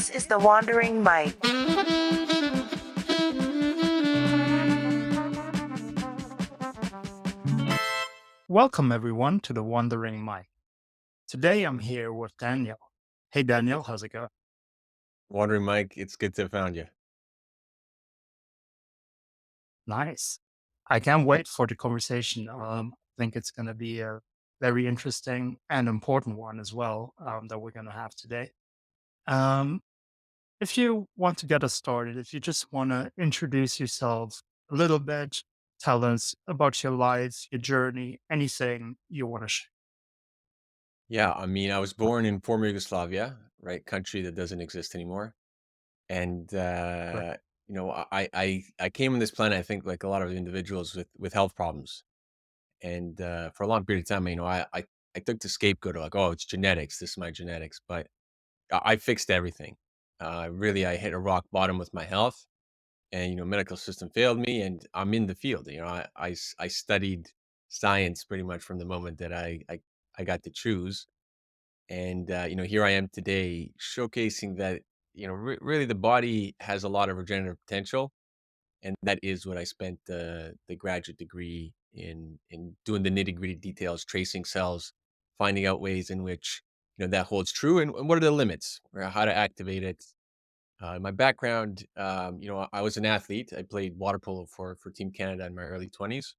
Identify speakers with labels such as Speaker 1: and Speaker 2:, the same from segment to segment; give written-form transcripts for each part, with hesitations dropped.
Speaker 1: This is the Wandering Mike.
Speaker 2: Welcome everyone to the Wandering Mike. Today I'm here with Daniel. Hey Daniel, how's it going?
Speaker 3: Wandering Mike, it's good to have found you.
Speaker 2: Nice. I can't wait for the conversation. I think it's going to be a very interesting and important one as well that we're going to have today. Um, if you want to get us started, if you just want to introduce yourself a little bit, tell us about your life, your journey, anything you want to share.
Speaker 3: Yeah, I was born in former Yugoslavia, right? Country that doesn't exist anymore. And
Speaker 2: Right.
Speaker 3: I came on this planet, I think, like a lot of individuals with health problems. And for a long period of time, I took the scapegoat of like, oh, it's genetics. This is my genetics. But I fixed everything. Really, I hit a rock bottom with my health, and medical system failed me, and I'm in the field. I studied science pretty much from the moment that I got to choose. And here I am today showcasing that really the body has a lot of regenerative potential, and that is what I spent the graduate degree in doing the nitty gritty details, tracing cells, finding out ways in which that holds true, and what are the limits, or how to activate it. My background, I was an athlete. I played water polo for Team Canada in my early 20s,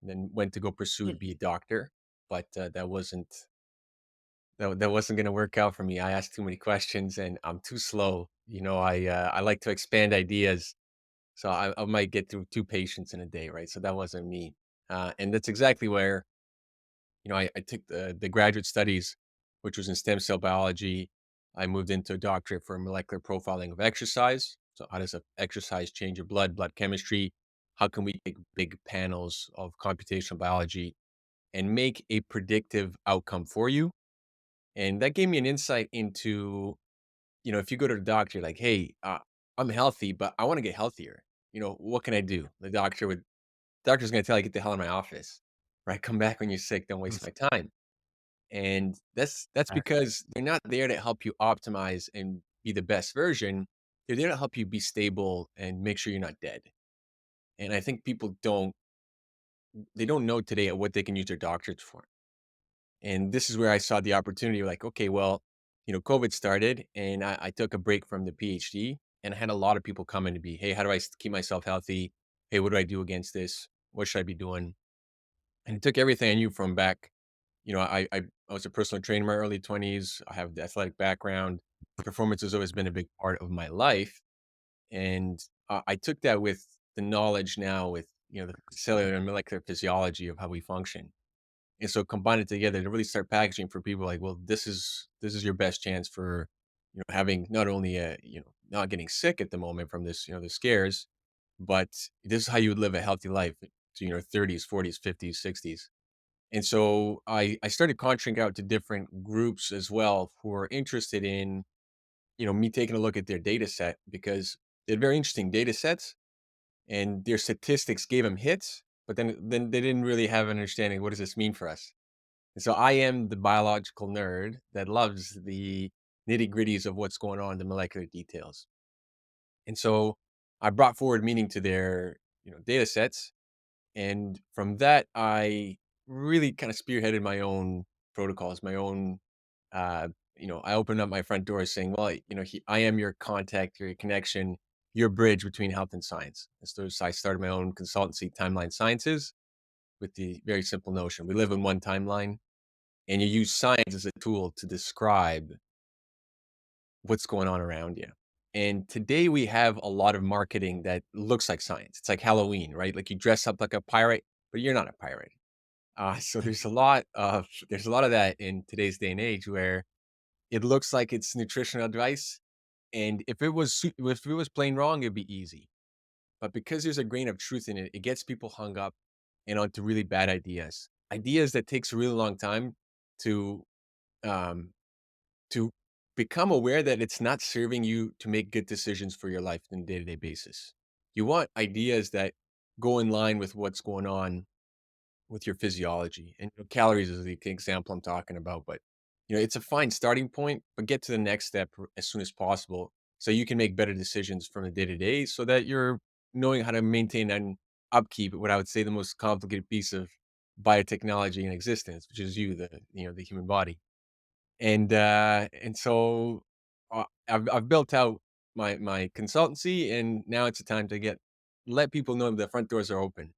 Speaker 3: and then went to go pursue to
Speaker 2: Mm.
Speaker 3: be a doctor, but that wasn't gonna work out for me. I asked too many questions, and I'm too slow. I like to expand ideas, so I might get through 2 patients in a day, right? So that wasn't me, and that's exactly where, I took the graduate studies, which was in stem cell biology. I moved into a doctorate for molecular profiling of exercise. So how does exercise change your blood chemistry? How can we take big panels of computational biology and make a predictive outcome for you? And that gave me an insight into, if you go to the doctor, like, "Hey, I'm healthy, but I wanna get healthier. What can I do?" Doctor's gonna tell you, "Get the hell out of my office." Right? "Come back when you're sick, don't waste my time." And that's
Speaker 2: Right.
Speaker 3: because they're not there to help you optimize and be the best version. They're there to help you be stable and make sure you're not dead. And I think people don't know today what they can use their doctors for. And this is where I saw the opportunity, like, okay, well, COVID started and I took a break from the PhD, and I had a lot of people coming to me, hey, how do I keep myself healthy? Hey, what do I do against this? What should I be doing? And it took everything I knew from back. I was a personal trainer in my early 20s. I have the athletic background. Performance has always been a big part of my life. And I took that with the knowledge now with, the cellular and molecular physiology of how we function. And so combine it together to really start packaging for people like, well, this is your best chance for, having not only not getting sick at the moment from this, the scares, but this is how you would live a healthy life to your 30s, 40s, 50s, 60s. And so I started contracting out to different groups as well who are interested in, me taking a look at their data set because they had very interesting data sets and their statistics gave them hits, but then they didn't really have an understanding, what does this mean for us? And so I am the biological nerd that loves the nitty-gritties of what's going on, the molecular details. And so I brought forward meaning to their, data sets. And from that, I really kind of spearheaded my own protocols, my own, I opened up my front door saying, well, I am your contact, your connection, your bridge between health and science. And so I started my own consultancy, Timeline Sciences, with the very simple notion we live in one timeline, and you use science as a tool to describe what's going on around you. And today we have a lot of marketing that looks like science. It's like Halloween, right? Like you dress up like a pirate, but you're not a pirate. So there's a lot of that in today's day and age where it looks like it's nutritional advice, and if it was plain wrong, it'd be easy. But because there's a grain of truth in it, it gets people hung up and onto really bad ideas that takes a really long time to um, to become aware that it's not serving you to make good decisions for your life on a day-to-day basis. You want ideas that go in line with what's going on with your physiology. And calories is the example I'm talking about, but it's a fine starting point, but get to the next step as soon as possible so you can make better decisions from the day to day so that you're knowing how to maintain and upkeep what I would say the most complicated piece of biotechnology in existence, which is the human body. And so I've built out my consultancy, and now it's a time to let people know the front doors are open.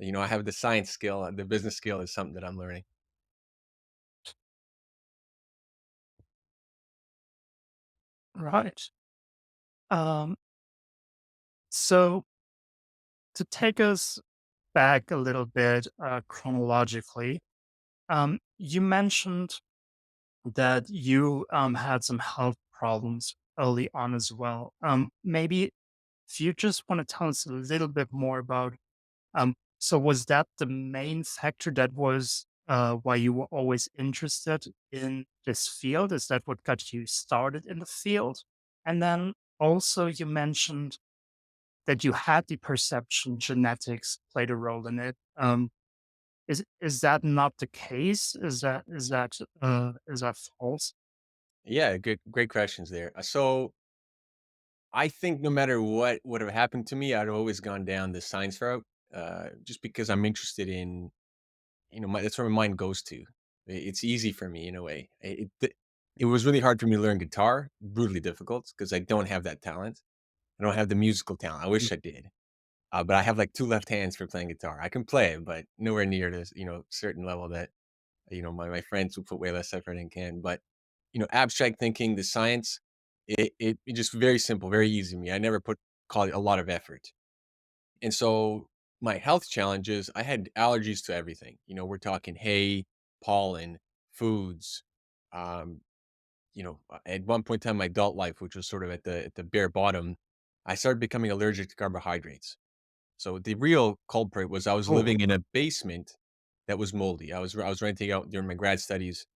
Speaker 3: I have the science skill, the business skill is something that I'm learning.
Speaker 2: Right. Um, so to take us back a little bit chronologically, you mentioned that you had some health problems early on as well. Maybe if you just want to tell us a little bit more about, so was that the main factor that was why you were always interested in this field? Is that what got you started in the field? And then also you mentioned that you had the perception genetics played a role in it. Is that not the case? Is that false?
Speaker 3: Yeah, good, great questions there. So I think no matter what would have happened to me, I'd always gone down the science route, just because I'm interested in, that's where my mind goes to. It's easy for me in a way. It was really hard for me to learn guitar, brutally difficult because I don't have that talent. I don't have the musical talent. I
Speaker 2: Mm,
Speaker 3: wish I did, but I have like two left hands for playing guitar. I can play it, but nowhere near this, certain level that my friends who put way less effort in can. But abstract thinking, the science, it just very simple, very easy to me. I never call it a lot of effort. And so my health challenges, I had allergies to everything. We're talking hay, pollen, foods. Um, at one point in time, my adult life, which was sort of at the bare bottom, I started becoming allergic to carbohydrates. So the real culprit was I was
Speaker 2: oh,
Speaker 3: living in a basement that was moldy. I was renting out during my grad studies,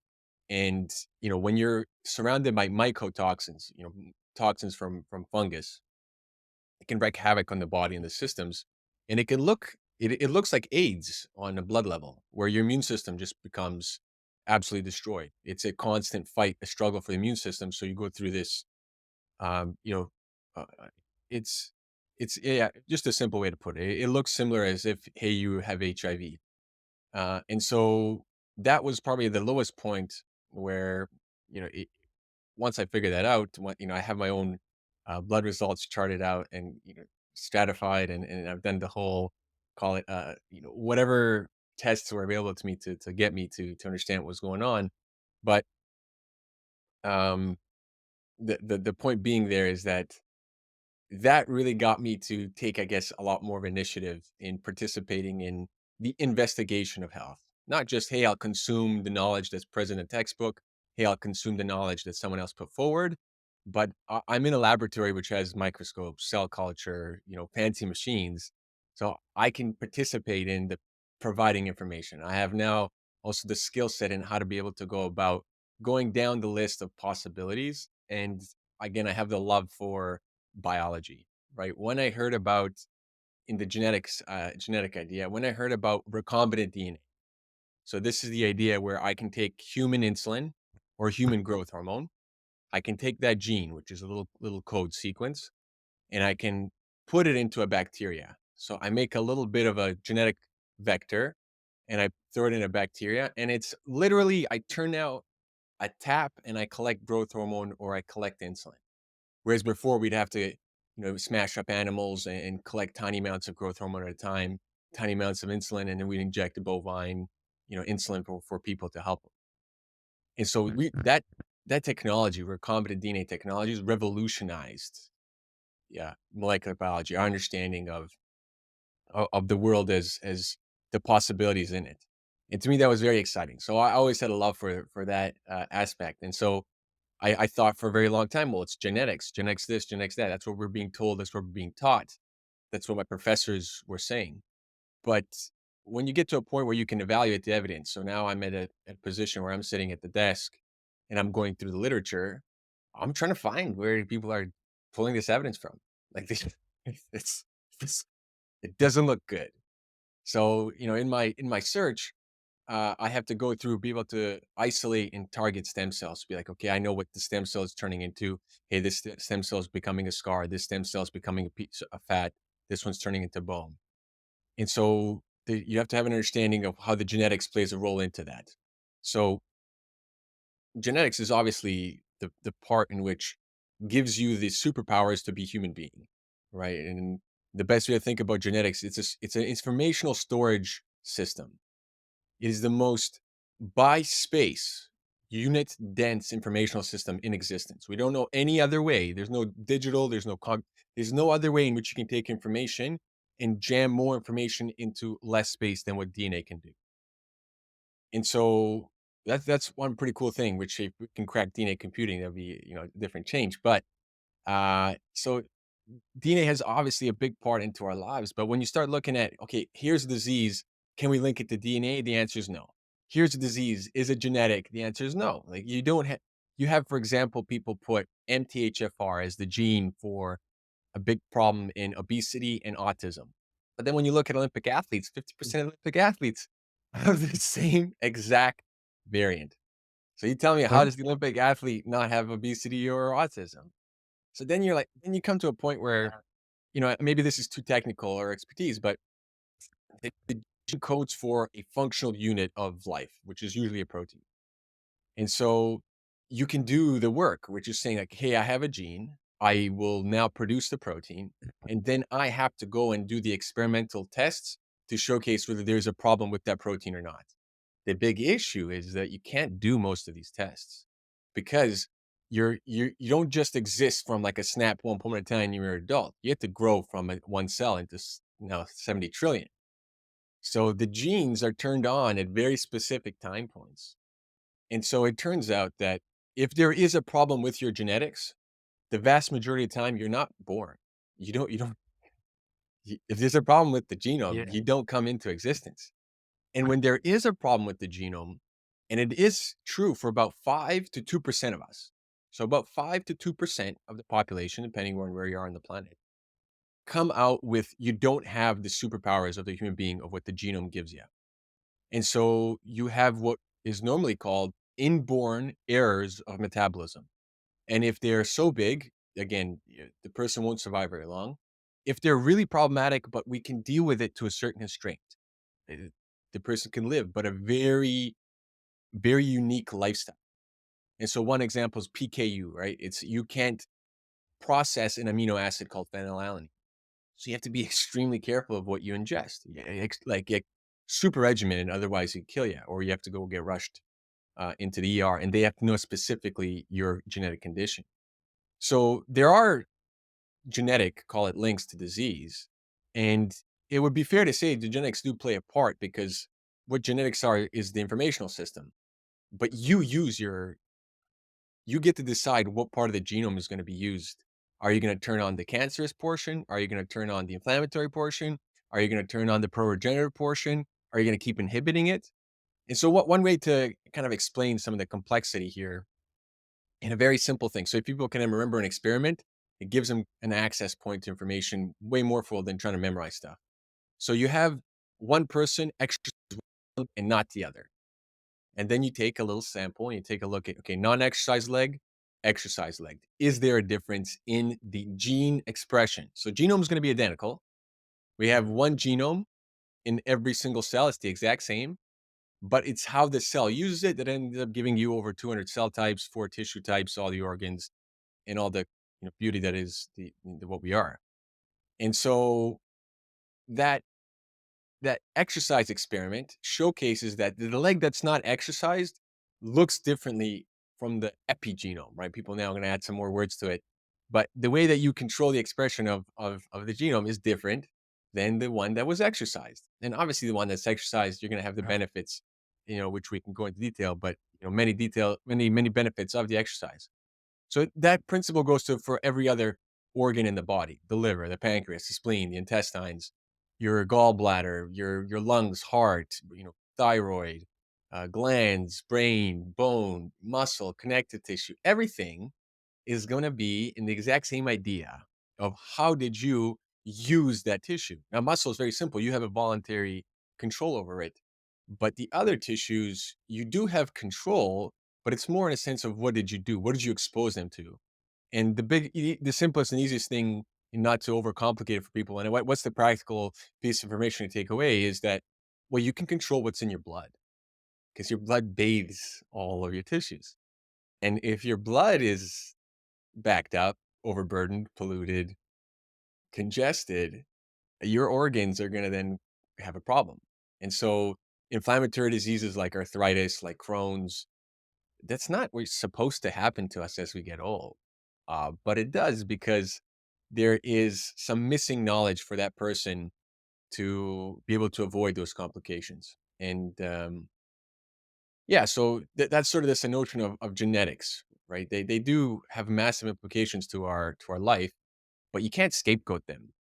Speaker 3: and when you're surrounded by mycotoxins, toxins from fungus, it can wreak havoc on the body and the systems, and it looks like AIDS on a blood level, where your immune system just becomes absolutely destroyed. It's a constant fight, a struggle for the immune system. So you go through this, um, you know, uh, uh, it's yeah, just a simple way to put it. It looks similar as if, hey, you have HIV, and so that was probably the lowest point where you know it, once I figured that out, I have my own blood results charted out and stratified, and I've done the whole call it whatever tests were available to me to get me to understand what was going on. But um, the point being there is that really got me to take, I guess, a lot more of initiative in participating in the investigation of health. Not just, hey, I'll consume the knowledge that's present in textbook. Hey, I'll consume the knowledge that someone else put forward. But I'm in a laboratory which has microscopes, cell culture, fancy machines. So I can participate in the providing information. I have now also the skill set in how to be able to go about going down the list of possibilities. And again, I have the love for biology, right? When I heard about in the genetic idea, when I heard about recombinant DNA, so this is the idea where I can take human insulin or human growth hormone. I can take that gene, which is a little code sequence, and I can put it into a bacteria. So I make a little bit of a genetic vector and I throw it in a bacteria, and it's literally I turn out a tap and I collect growth hormone or I collect insulin. Whereas before we'd have to, smash up animals and collect tiny amounts of growth hormone at a time, tiny amounts of insulin, and then we'd inject the bovine, insulin for people to help them. And so
Speaker 2: mm,
Speaker 3: that technology, recombinant DNA technology, has revolutionized, yeah, molecular biology, our understanding of the world as the possibilities in it. And to me, that was very exciting. So I always had a love for that aspect. And so I thought for a very long time, well, it's genetics this, genetics that. That's what we're being told. That's what we're being taught. That's what my professors were saying. But when you get to a point where you can evaluate the evidence, so now I'm at a position where I'm sitting at the desk and I'm going through the literature, I'm trying to find where people are pulling this evidence from. Like this, it's it doesn't look good. So in my search, I have to go through, be able to isolate and target stem cells. Be like, okay, I know what the stem cell is turning into. Hey, this stem cell is becoming a scar. This stem cell is becoming a piece of fat. This one's turning into bone. And so you have to have an understanding of how the genetics plays a role into that. So genetics is obviously the part in which gives you the superpowers to be human being, right? And the best way to think about genetics, it's an informational storage system. It is the most by space unit dense informational system in existence. We don't know any other way. There's no digital, there's no other way in which you can take information and jam more information into less space than what DNA can do. And so that's one pretty cool thing, which if we can crack DNA computing, that'd be, a different change. But so DNA has obviously a big part into our lives, but when you start looking at, okay, here's a disease, can we link it to DNA? The answer is no. Here's a disease, is it genetic? The answer is no. Like you don't have, you have, for example, people put MTHFR as the gene for a big problem in obesity and autism. But then when you look at Olympic athletes, 50% of Olympic athletes have the same exact variant. So you tell me, how
Speaker 2: Really?
Speaker 3: does the Olympic athlete not have obesity or autism? So then you're like, then you come to a point where,
Speaker 2: Yeah.
Speaker 3: maybe this is too technical or expertise, but the gene codes for a functional unit of life, which is usually a protein. And so you can do the work, which is saying like, hey, I have a gene. I will now produce the protein. And then I have to go and do the experimental tests to showcase whether there's a problem with that protein or not. The big issue is that you can't do most of these tests because you don't just exist from like a snap one moment in time when you're an adult. You have to grow from one cell into 70 trillion. So the genes are turned on at very specific time points. And so it turns out that if there is a problem with your genetics, the vast majority of the time you're not born. You don't if there's a problem with the genome,
Speaker 2: Yeah.
Speaker 3: you don't come into existence. And when there is a problem with the genome, and it is true for about 5 to 2% of us. So about 5 to 2% of the population, depending on where you are on the planet, come out with you don't have the superpowers of the human being of what the genome gives you. And so you have what is normally called inborn errors of metabolism. And if they're so big, again, the person won't survive very long. If they're really problematic, but we can deal with it to a certain constraint, uh, the person can live, but a very, very unique lifestyle. And so one example is PKU, right? It's you can't process an amino acid called phenylalanine. So you have to be extremely careful of what you ingest. Yeah, like super regimented, otherwise it kill you, or you have to go get rushed into the ER, and they have to know specifically your genetic condition. So there are genetic, call it links to disease, and it would be fair to say the genetics do play a part because what genetics are is the informational system. But you get to decide what part of the genome is going to be used. Are you going to turn on the cancerous portion? Are you going to turn on the inflammatory portion? Are you going to turn on the pro-regenerative portion? Are you going to keep inhibiting it? And so what one way to kind of explain some of the complexity here in a very simple thing. So if people can remember an experiment, it gives them an access point to information way more full than trying to memorize stuff. So you have one person exercise and not the other. And then you take a little sample and you take a look at, okay, non-exercise leg, exercise leg. Is there a difference in the gene expression? So genome is going to be identical. We have one genome in every single cell. It's the exact same, but it's how the cell uses it that ends up giving you over 200 cell types, 4 tissue types, all the organs, and all the beauty that is the what we are. And so that that exercise experiment showcases that the leg that's not exercised looks differently from the epigenome, right? People now are going to add some more words to it, but the way that you control the expression of the genome is different than the one that was exercised. And obviously, the one that's exercised, you're going to have the
Speaker 2: Yeah.
Speaker 3: benefits, which we can go into detail, but many benefits of the exercise. So that principle goes to for every other organ in the body: the liver, the pancreas, the spleen, the intestines, your gallbladder, your lungs, heart, thyroid, glands, brain, bone, muscle, connective tissue. Everything is going to be in the exact same idea of how did you use that tissue. Now, muscle is very simple. You have a voluntary control over it, But the other tissues, you do have control, but it's more in a sense of what did you do? What did you expose them to? And the simplest and easiest thing, and not to overcomplicate it for people, and what's the practical piece of information to take away is that, well, you can control what's in your blood because your blood bathes all of your tissues. And if your blood is backed up, overburdened, polluted, congested, your organs are going to then have a problem. And so inflammatory diseases like arthritis, like Crohn's, that's not what's supposed to happen to us as we get old. But it does because there is some missing knowledge for that person to be able to avoid those complications. And yeah, so that's sort of this notion of genetics, right? They do have massive implications to our life, but you can't scapegoat them.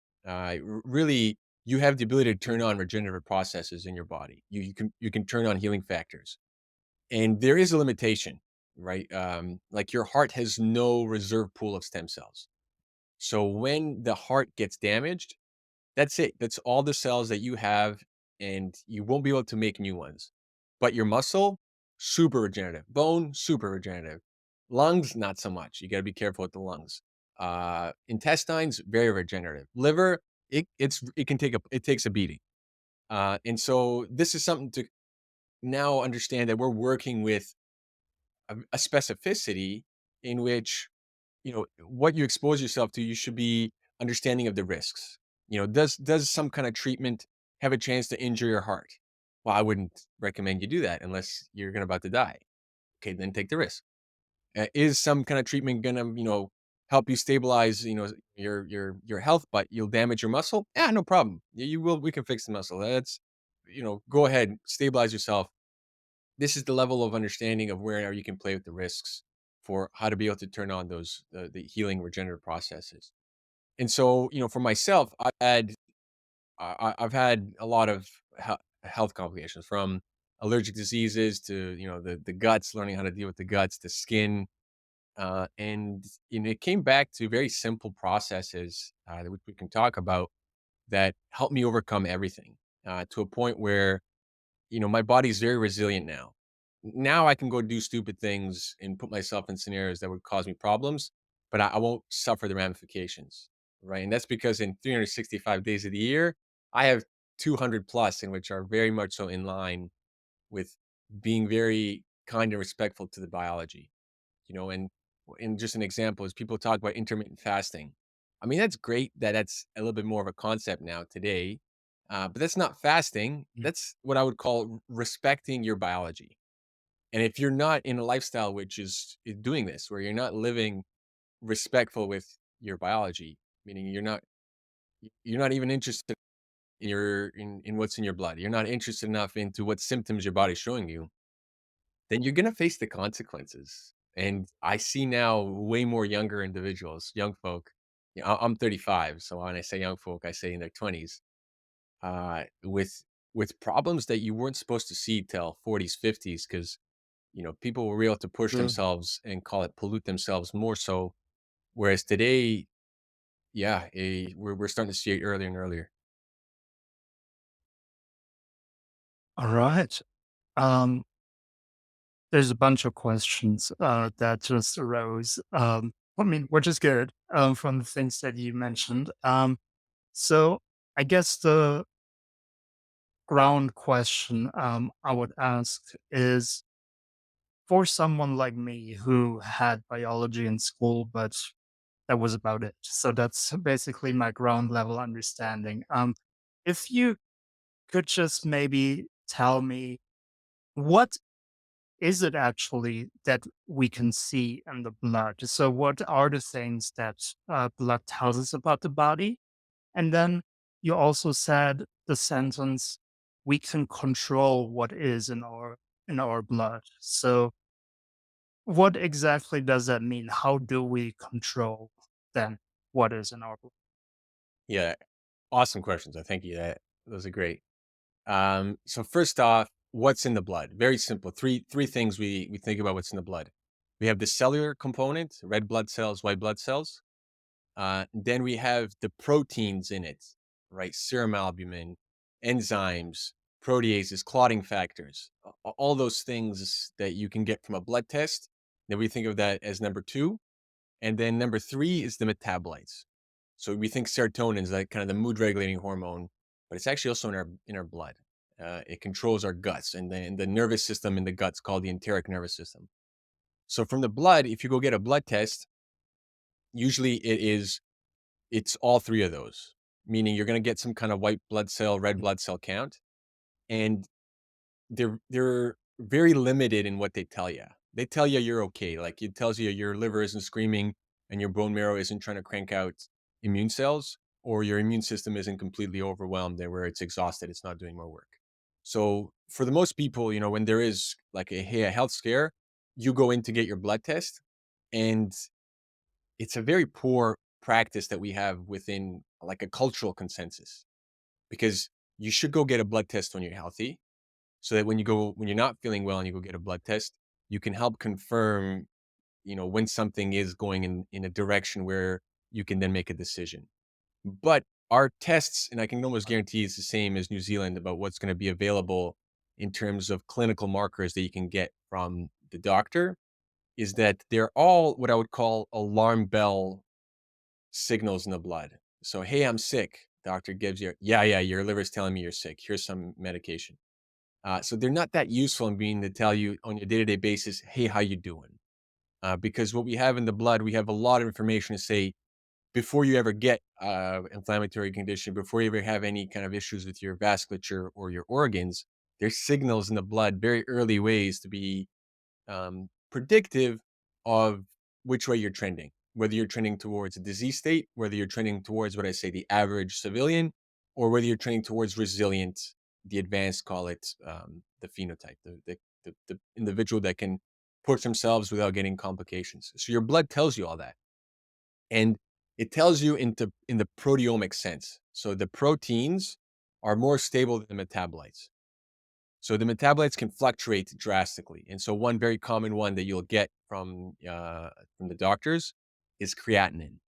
Speaker 3: Really, you have the ability to turn on regenerative processes in your body. You can turn on healing factors, and there is a limitation, right? Like your heart has no reserve pool of stem cells. So when the heart gets damaged, that's it. That's all the cells that you have, and you won't be able to make new ones. But your muscle, super regenerative. Bone, super regenerative. Lungs, not so much. You got to be careful with the lungs. Intestines, very regenerative. Liver, it takes a beating. And so this is something to now understand that we're working with a specificity in which, what you expose yourself to, you should be understanding of the risks. Does some kind of treatment have a chance to injure your heart? Well, I wouldn't recommend you do that unless you're gonna about to die. Okay, then take the risk. Is some kind of treatment gonna, help you stabilize, your health, but you'll damage your muscle? Yeah, no problem. You will. We can fix the muscle. That's, go ahead, stabilize yourself. This is the level of understanding of where you can play with the risks for how to be able to turn on those the healing regenerative processes. And so, for myself, I've had a lot of health complications, from allergic diseases to, the guts, learning how to deal with the guts, to skin, and it came back to very simple processes, which we can talk about, that helped me overcome everything, to a point where, my body's very resilient now. Now I can go do stupid things and put myself in scenarios that would cause me problems, but I won't suffer the ramifications, right? And that's because in 365 days of the year, I have 200 plus in which are very much so in line with being very kind and respectful to the biology, and just an example is people talk about intermittent fasting. I mean, that's great that that's a little bit more of a concept now today, but that's not fasting.
Speaker 2: Mm.
Speaker 3: That's what I would call respecting your biology. And if you're not in a lifestyle which is doing this, where you're not living respectful with your biology, meaning you're not even interested in what's in your blood. You're not interested enough into what symptoms your body's showing you, then you're gonna face the consequences. And I see now way more younger individuals, young folk. I'm 35, so when I say young folk, I say in their 20s, with problems that you weren't supposed to see till 40s, 50s, because people were able to push
Speaker 2: True.
Speaker 3: themselves and call it pollute themselves more so. Whereas today, yeah, we're starting to see it earlier and earlier.
Speaker 2: All right. Um, there's a bunch of questions that just arose. I mean, which is good from the things that you mentioned. So I guess the ground question I would ask is, for someone like me who had biology in school, but that was about it. So that's basically my ground level understanding. If you could just maybe tell me, what is it actually that we can see in the blood? So, what are the things that blood tells us about the body? And then you also said the sentence, "We can control what is in our blood." So, what exactly does that mean? How do we control then what is in our blood?
Speaker 3: Yeah, awesome questions. I thank you. Those are great. So first off, what's in the blood? Very simple. Three things we think about what's in the blood. We have the cellular component, red blood cells, white blood cells. Then we have the proteins in it, right? Serum albumin, enzymes. proteases, clotting factors, all those things that you can get from a blood test. Then we think of that as number two. And then number three is the metabolites. So we think serotonin is like kind of the mood regulating hormone, but it's actually also in our blood. It controls our guts and the nervous system in the guts called the enteric nervous system. So from the blood, if you go get a blood test, usually it's all three of those, meaning you're going to get some kind of white blood cell, red blood cell count, and they're very limited in what they tell you. They tell you you're okay. Like it tells you your liver isn't screaming and your bone marrow isn't trying to crank out immune cells, or your immune system isn't completely overwhelmed there where it's exhausted, it's not doing more work. So for the most people, when there is like a health scare, you go in to get your blood test, and it's a very poor practice that we have within like a cultural consensus, because you should go get a blood test when you're healthy, so that when you're not feeling well and you go get a blood test, you can help confirm, when something is going in a direction where you can then make a decision. But our tests, and I can almost guarantee it's the same as New Zealand about what's going to be available in terms of clinical markers that you can get from the doctor, is that they're all what I would call alarm bell signals in the blood. So, hey, I'm sick. Doctor gives you, yeah, yeah, your liver's telling me you're sick. Here's some medication. So they're not that useful in being to tell you on your day-to-day basis, hey, how you doing? Because what we have in the blood, we have a lot of information to say before you ever get inflammatory condition, before you ever have any kind of issues with your vasculature or your organs, there's signals in the blood, very early ways to be predictive of which way you're trending, whether you're trending towards a disease state, whether you're trending towards what I say, the average civilian, or whether you're trending towards resilient, the advanced, call it the phenotype, the individual that can push themselves without getting complications. So your blood tells you all that. And it tells you in the proteomic sense. So the proteins are more stable than the metabolites. So the metabolites can fluctuate drastically. And so one very common one that you'll get from the doctors is creatinine.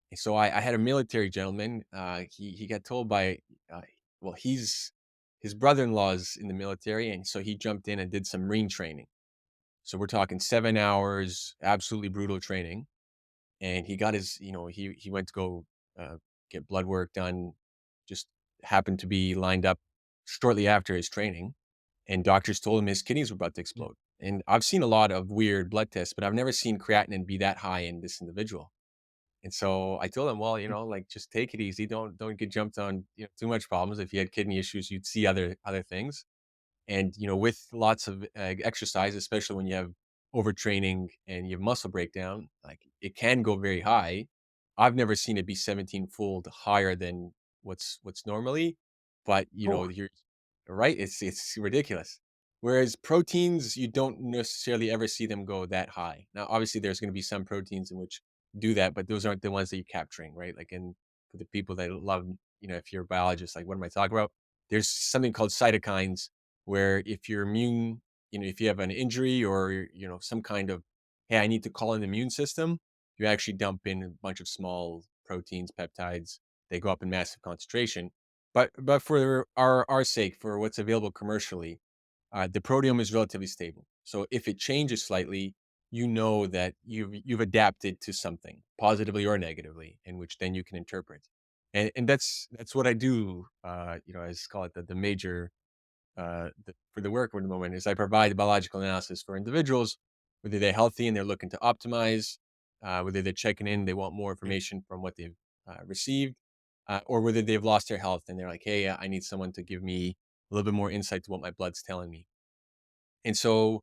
Speaker 3: And so I had a military gentleman. He got told by well, his brother-in-law's in the military, and so he jumped in and did some Marine training. So we're talking 7 hours, absolutely brutal training. And he got his, he went to go uh, get blood work done. Just happened to be lined up shortly after his training, and doctors told him his kidneys were about to explode. And I've seen a lot of weird blood tests, but I've never seen creatinine be that high in this individual. And so I told him, well, like just take it easy. Don't get jumped on, too much problems. If you had kidney issues, you'd see other things. And, with lots of exercise, especially when you have overtraining and you have muscle breakdown, like it can go very high. I've never seen it be 17-fold higher than what's normally, but
Speaker 2: Sure.
Speaker 3: you're right. It's ridiculous. Whereas proteins, you don't necessarily ever see them go that high. Now, obviously, there's going to be some proteins in which do that, but those aren't the ones that you're capturing, right? Like, and for the people that love, if you're a biologist, like, what am I talking about? There's something called cytokines where if you're immune, if you have an injury or, some kind of, hey, I need to call an immune system, you actually dump in a bunch of small proteins, peptides. They go up in massive concentration. But for our sake, for what's available commercially, the proteome is relatively stable. So if it changes slightly, you know that you've adapted to something positively or negatively, in which then you can interpret. And that's what I do. I just call it the major for the work at the moment is I provide biological analysis for individuals, whether they're healthy and they're looking to optimize, whether they're checking in, they want more information from what they've received, or whether they've lost their health and they're like, hey, I need someone to give me a little bit more insight to what my blood's telling me. And so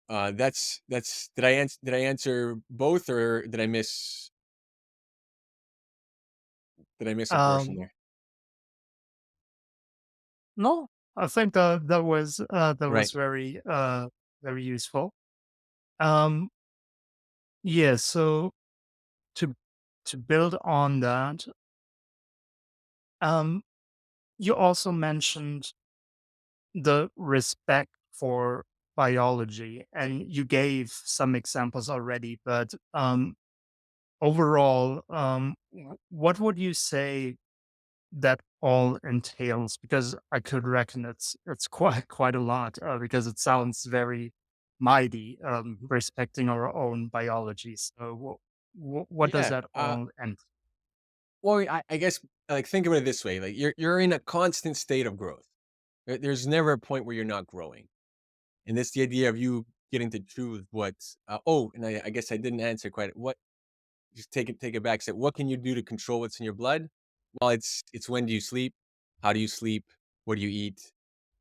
Speaker 3: that's did I answer both, or did I miss a portion
Speaker 2: Um,
Speaker 3: there?
Speaker 2: no, I think that was
Speaker 3: Right.
Speaker 2: very useful. Um, yeah. So to to build on that, um, you also mentioned the respect for biology, and you gave some examples already. But overall, what would you say that all entails, because I could reckon it's quite a lot, because it sounds very mighty, respecting our own biology. So what does
Speaker 3: Yeah.
Speaker 2: that all end?
Speaker 3: Well, I guess, like, think of it this way, like, you're in a constant state of growth. There's never a point where you're not growing, and it's the idea of you getting to choose what, and I guess I didn't answer quite what, just take it back, say, what can you do to control what's in your blood? Well, it's when do you sleep? How do you sleep? What do you eat?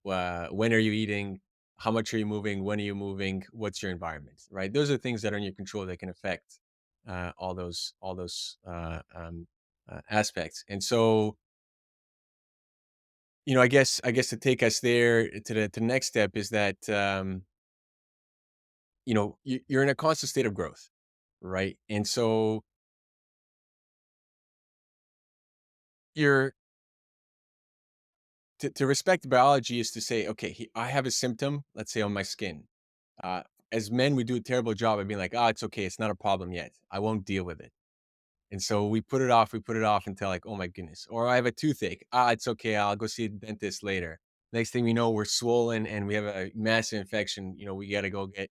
Speaker 3: When are you eating? How much are you moving? When are you moving? What's your environment? Right? Those are things that are in your control that can affect all those aspects. And so, I guess to take us there to the next step is that you're in a constant state of growth, right? And so you're to respect biology is to say, okay, I have a symptom, let's say on my skin. Uh, as men, we do a terrible job of being like, it's okay, it's not a problem yet. I won't deal with it. And so we put it off until like, oh my goodness. Or I have a toothache. It's okay. I'll go see a dentist later. Next thing we know, we're swollen and we have a massive infection. We got to go get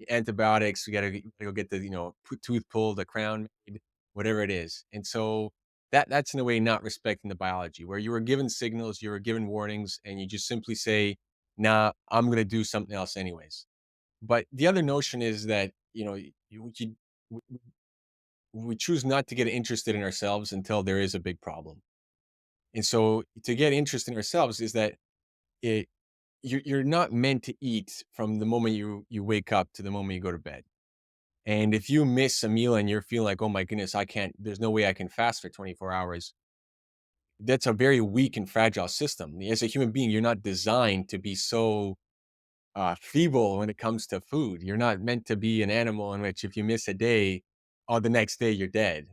Speaker 3: antibiotics. We got to go get the, tooth pulled, the crown made, whatever it is. And so that's in a way not respecting the biology, where you were given signals, you were given warnings, and you just simply say, nah, I'm going to do something else anyways. But the other notion is that, we we choose not to get interested in ourselves until there is a big problem. And so to get interested in ourselves is that it you're not meant to eat from the moment you wake up to the moment you go to bed. And if you miss a meal and you're feeling like, "Oh my goodness, I can't there's no way I can fast for 24 hours." That's a very weak and fragile system. As a human being, you're not designed to be so feeble when it comes to food. You're not meant to be an animal in which if you miss a day, the next day you're dead.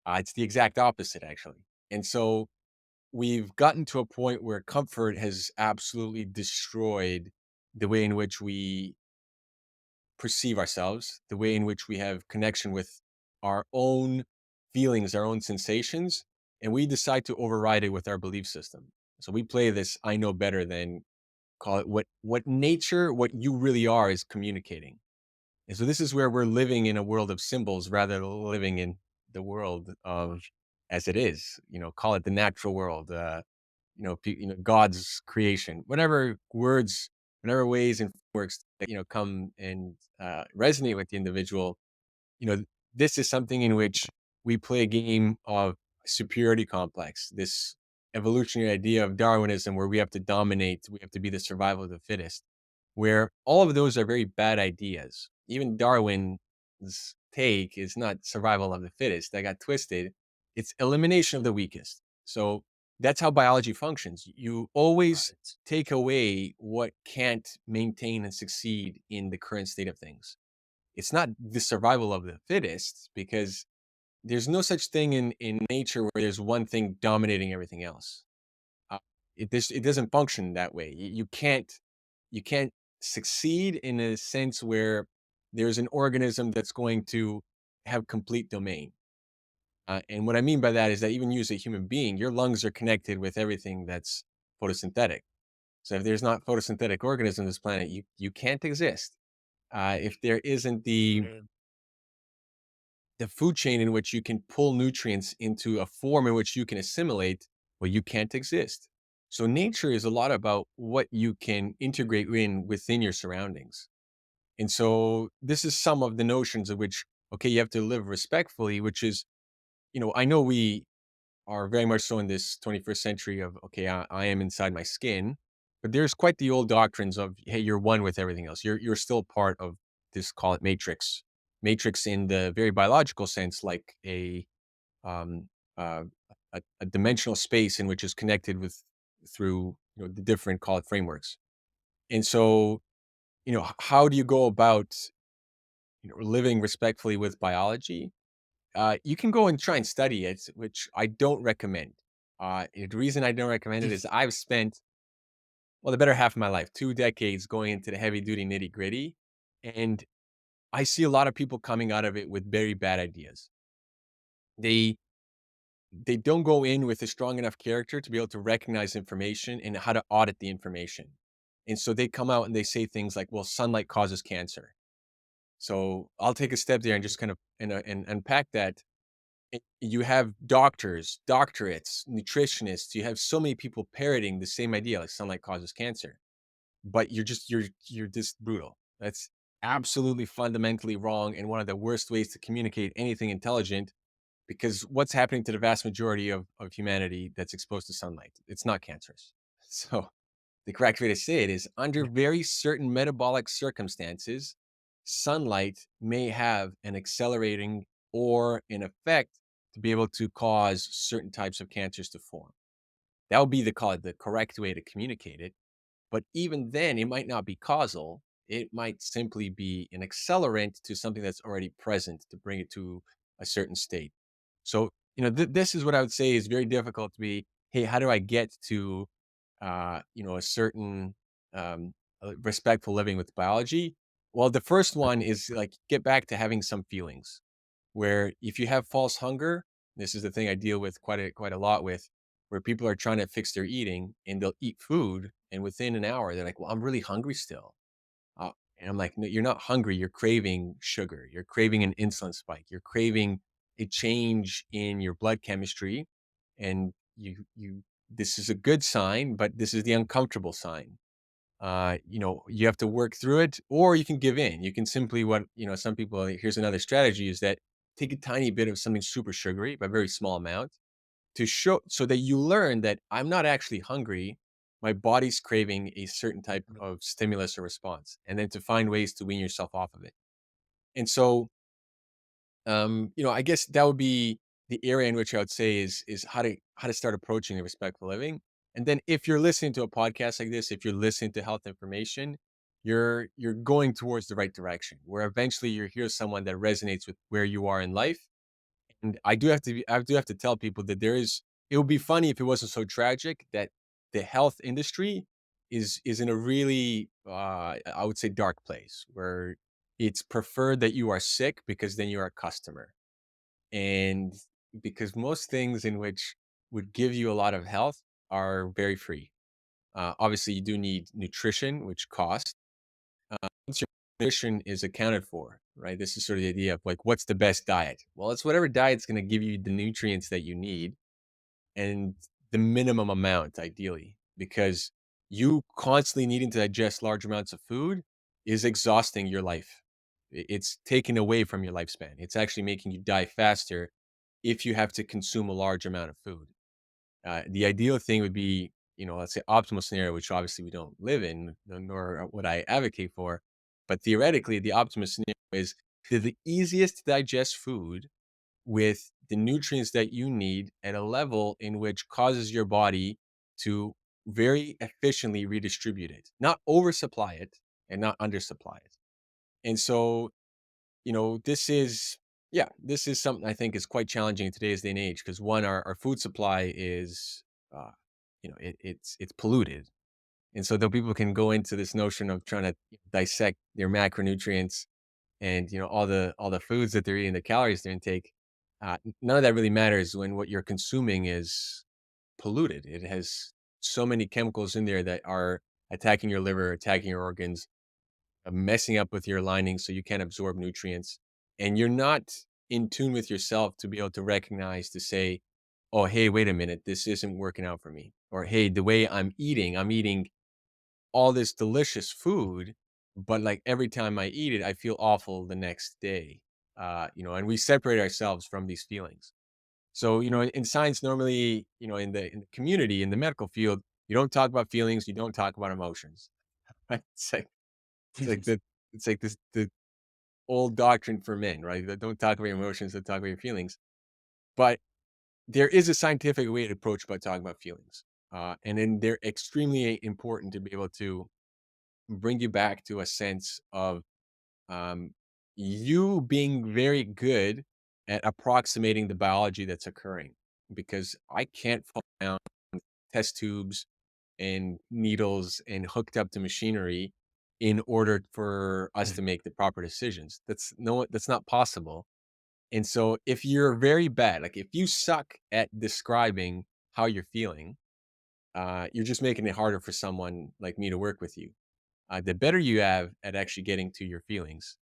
Speaker 3: It's the exact opposite, actually. And so we've gotten to a point where comfort has absolutely destroyed the way in which we perceive ourselves, the way in which we have connection with our own feelings, our own sensations, and we decide to override it with our belief system. So we play this I know better than, call it what you really are is communicating. And so this is where we're living in a world of symbols rather than living in the world of as it is, call it the natural world, God's creation, whatever ways and works that, come and resonate with the individual. you know, this is something in which we play a game of superiority complex, this evolutionary idea of Darwinism where we have to dominate, we have to be the survival of the fittest, where all of those are very bad ideas. Even Darwin's take is not survival of the fittest. That got twisted. It's elimination of the weakest. So that's how biology functions. You always
Speaker 2: Right.
Speaker 3: take away what can't maintain and succeed in the current state of things. It's not the survival of the fittest because there's no such thing in nature where there's one thing dominating everything else. Uh, it doesn't function that way. You can't succeed in a sense where there's an organism that's going to have complete domain. And what I mean by that is that even you as a human being, your lungs are connected with everything that's photosynthetic. So if there's not photosynthetic organisms on this planet, you can't exist. If there isn't the food chain in which you can pull nutrients into a form in which you can assimilate, well, you can't exist. So nature is a lot about what you can integrate within your surroundings. And so this is some of the notions of which, okay, you have to live respectfully, which is, I know we are very much so in this 21st century of, okay, I am inside my skin, but there's quite the old doctrines of, hey, you're one with everything else. You're still part of this, call it matrix in the very biological sense, like um, uh, a dimensional space in which is connected with through the different, call it, frameworks. And so, how do you go about living respectfully with biology? You can go and try and study it, which I don't recommend. The reason I don't recommend it is I've spent, well, the better half of my life, 2 decades going into the heavy duty nitty gritty. And I see a lot of people coming out of it with very bad ideas. They they don't go in with a strong enough character to be able to recognize information and how to audit the information. And so they come out and they say things like, well, sunlight causes cancer. So I'll take a step there and just kind of and unpack that. You have doctors, doctorates, nutritionists. You have so many people parroting the same idea, like sunlight causes cancer. But you're just brutal. That's absolutely fundamentally wrong and one of the worst ways to communicate anything intelligent, because what's happening to the vast majority of humanity that's exposed to sunlight? It's not cancerous. So the correct way to say it is under
Speaker 2: Yeah.
Speaker 3: very certain metabolic circumstances, sunlight may have an accelerating or an effect to be able to cause certain types of cancers to form. That would be the correct way to communicate it. But even then, it might not be causal. It might simply be an accelerant to something that's already present to bring it to a certain state. So, this is what I would say is very difficult to be. Hey, how do I get to, a certain respectful living with biology? Well, the first one is like get back to having some feelings. Where if you have false hunger, this is the thing I deal with quite a lot with, where people are trying to fix their eating and they'll eat food, and within an hour they're like, "Well, I'm really hungry still." And I'm like, "No, you're not hungry. You're craving sugar. You're craving an insulin spike. You're craving a change in your blood chemistry, and you. This is a good sign, but this is the uncomfortable sign. You have to work through it, or you can give in. You can simply some people, here's another strategy is that take a tiny bit of something super sugary, but very small amount to show so that you learn that I'm not actually hungry. My body's craving a certain type of stimulus or response, and then to find ways to wean yourself off of it. And so, I guess that would be the area in which I would say is how to start approaching a respectful living. And then if you're listening to a podcast like this, if you're listening to health information, you're going towards the right direction. Where eventually you hear someone that resonates with where you are in life. And I do have to tell people that it would be funny if it wasn't so tragic that the health industry is in a really I would say dark place where it's preferred that you are sick because then you're a customer. And because most things in which would give you a lot of health are very free. Obviously, you do need nutrition, which costs. Once your nutrition is accounted for, right? This is sort of the idea of like, what's the best diet? Well, it's whatever diet's going to give you the nutrients that you need and the minimum amount, ideally, because you constantly needing to digest large amounts of food is exhausting your life. It's taken away from your lifespan. It's actually making you die faster if you have to consume a large amount of food. The ideal thing would be, let's say optimal scenario, which obviously we don't live in, nor would I advocate for. But theoretically, the optimal scenario is the easiest to digest food with the nutrients that you need at a level in which causes your body to very efficiently redistribute it, not oversupply it and not undersupply it. And so this is something I think is quite challenging in today's day and age because one, our food supply is, uh, it's polluted, and so though people can go into this notion of trying to dissect their macronutrients and all the foods that they're eating, the calories they intake, none of that really matters when what you're consuming is polluted. It has so many chemicals in there that are attacking your liver, attacking your organs, messing up with your lining so you can't absorb nutrients. And you're not in tune with yourself to be able to recognize to say, oh, hey, wait a minute, this isn't working out for me. Or, hey, the way I'm eating all this delicious food, but like every time I eat it, I feel awful the next day. And we separate ourselves from these feelings. So, in science, normally, in the community, in the medical field, you don't talk about feelings, you don't talk about emotions. Right? It's like this the old doctrine for men, right? That don't talk about your emotions, don't talk about your feelings. But there is a scientific way to approach about talking about feelings. And then they're extremely important to be able to bring you back to a sense of um, you being very good at approximating the biology that's occurring. Because I can't fall down test tubes and needles and hooked up to machinery in order for us to make the proper decisions. That's not possible. And so if you're very bad, like if you suck at describing how you're feeling, you're just making it harder for someone like me to work with you. The better you have at actually getting to your feelings,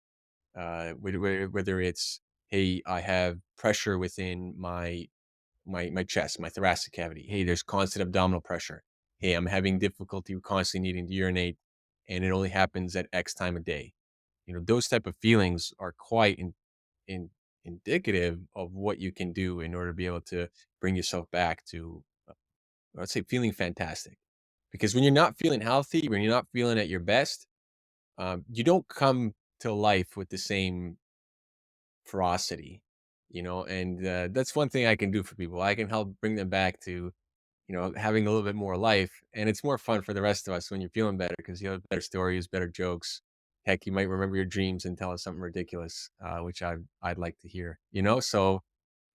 Speaker 3: whether it's, hey, I have pressure within my chest, my thoracic cavity. Hey, there's constant abdominal pressure. Hey, I'm having difficulty constantly needing to urinate, and it only happens at X time of day. Those type of feelings are quite in indicative of what you can do in order to be able to bring yourself back to, let's say, feeling fantastic. Because when you're not feeling healthy, when you're not feeling at your best, you don't come to life with the same ferocity, and that's one thing I can do for people. I can help bring them back to, having a little bit more life, and it's more fun for the rest of us when you're feeling better because you have better stories, better jokes. Heck, you might remember your dreams and tell us something ridiculous, which I'd like to hear. So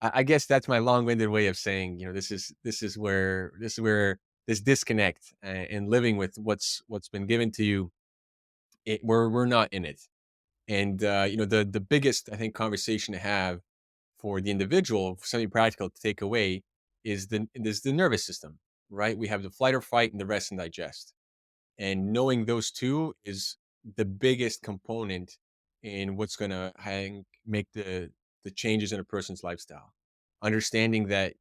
Speaker 3: I guess that's my long-winded way of saying, this is where this disconnect and living with what's been given to you, we're not in it. And the biggest, I think, conversation to have for the individual, for something practical to take away, is the nervous system, right? We have the flight or fight and the rest and digest. And knowing those two is the biggest component in what's going to make the changes in a person's lifestyle. Understanding that,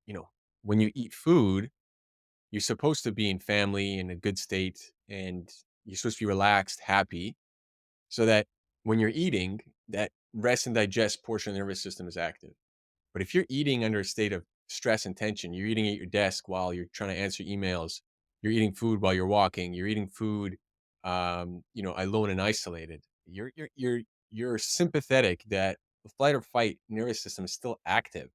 Speaker 3: you know, when you eat food, you're supposed to be in family in a good state, and you're supposed to be relaxed, happy, so that when you're eating, that rest and digest portion of the nervous system is active. But if you're eating under a state of stress and tension, you're eating at your desk while you're trying to answer emails, you're eating food while you're walking, you're eating food, alone and isolated. You're sympathetic, that the flight or fight nervous system is still active.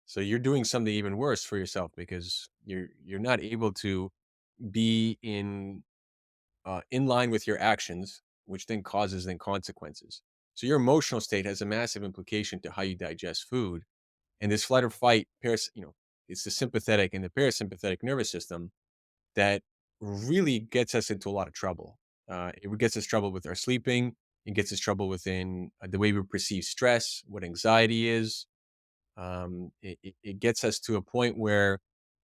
Speaker 3: So you're doing something even worse for yourself because you're not able to be in line with your actions, which then causes consequences. So your emotional state has a massive implication to how you digest food, and this flight or fight, it's the sympathetic and the parasympathetic nervous system that really gets us into a lot of trouble. It gets us trouble with our sleeping. It gets us trouble within the way we perceive stress, what anxiety is. It gets us to a point where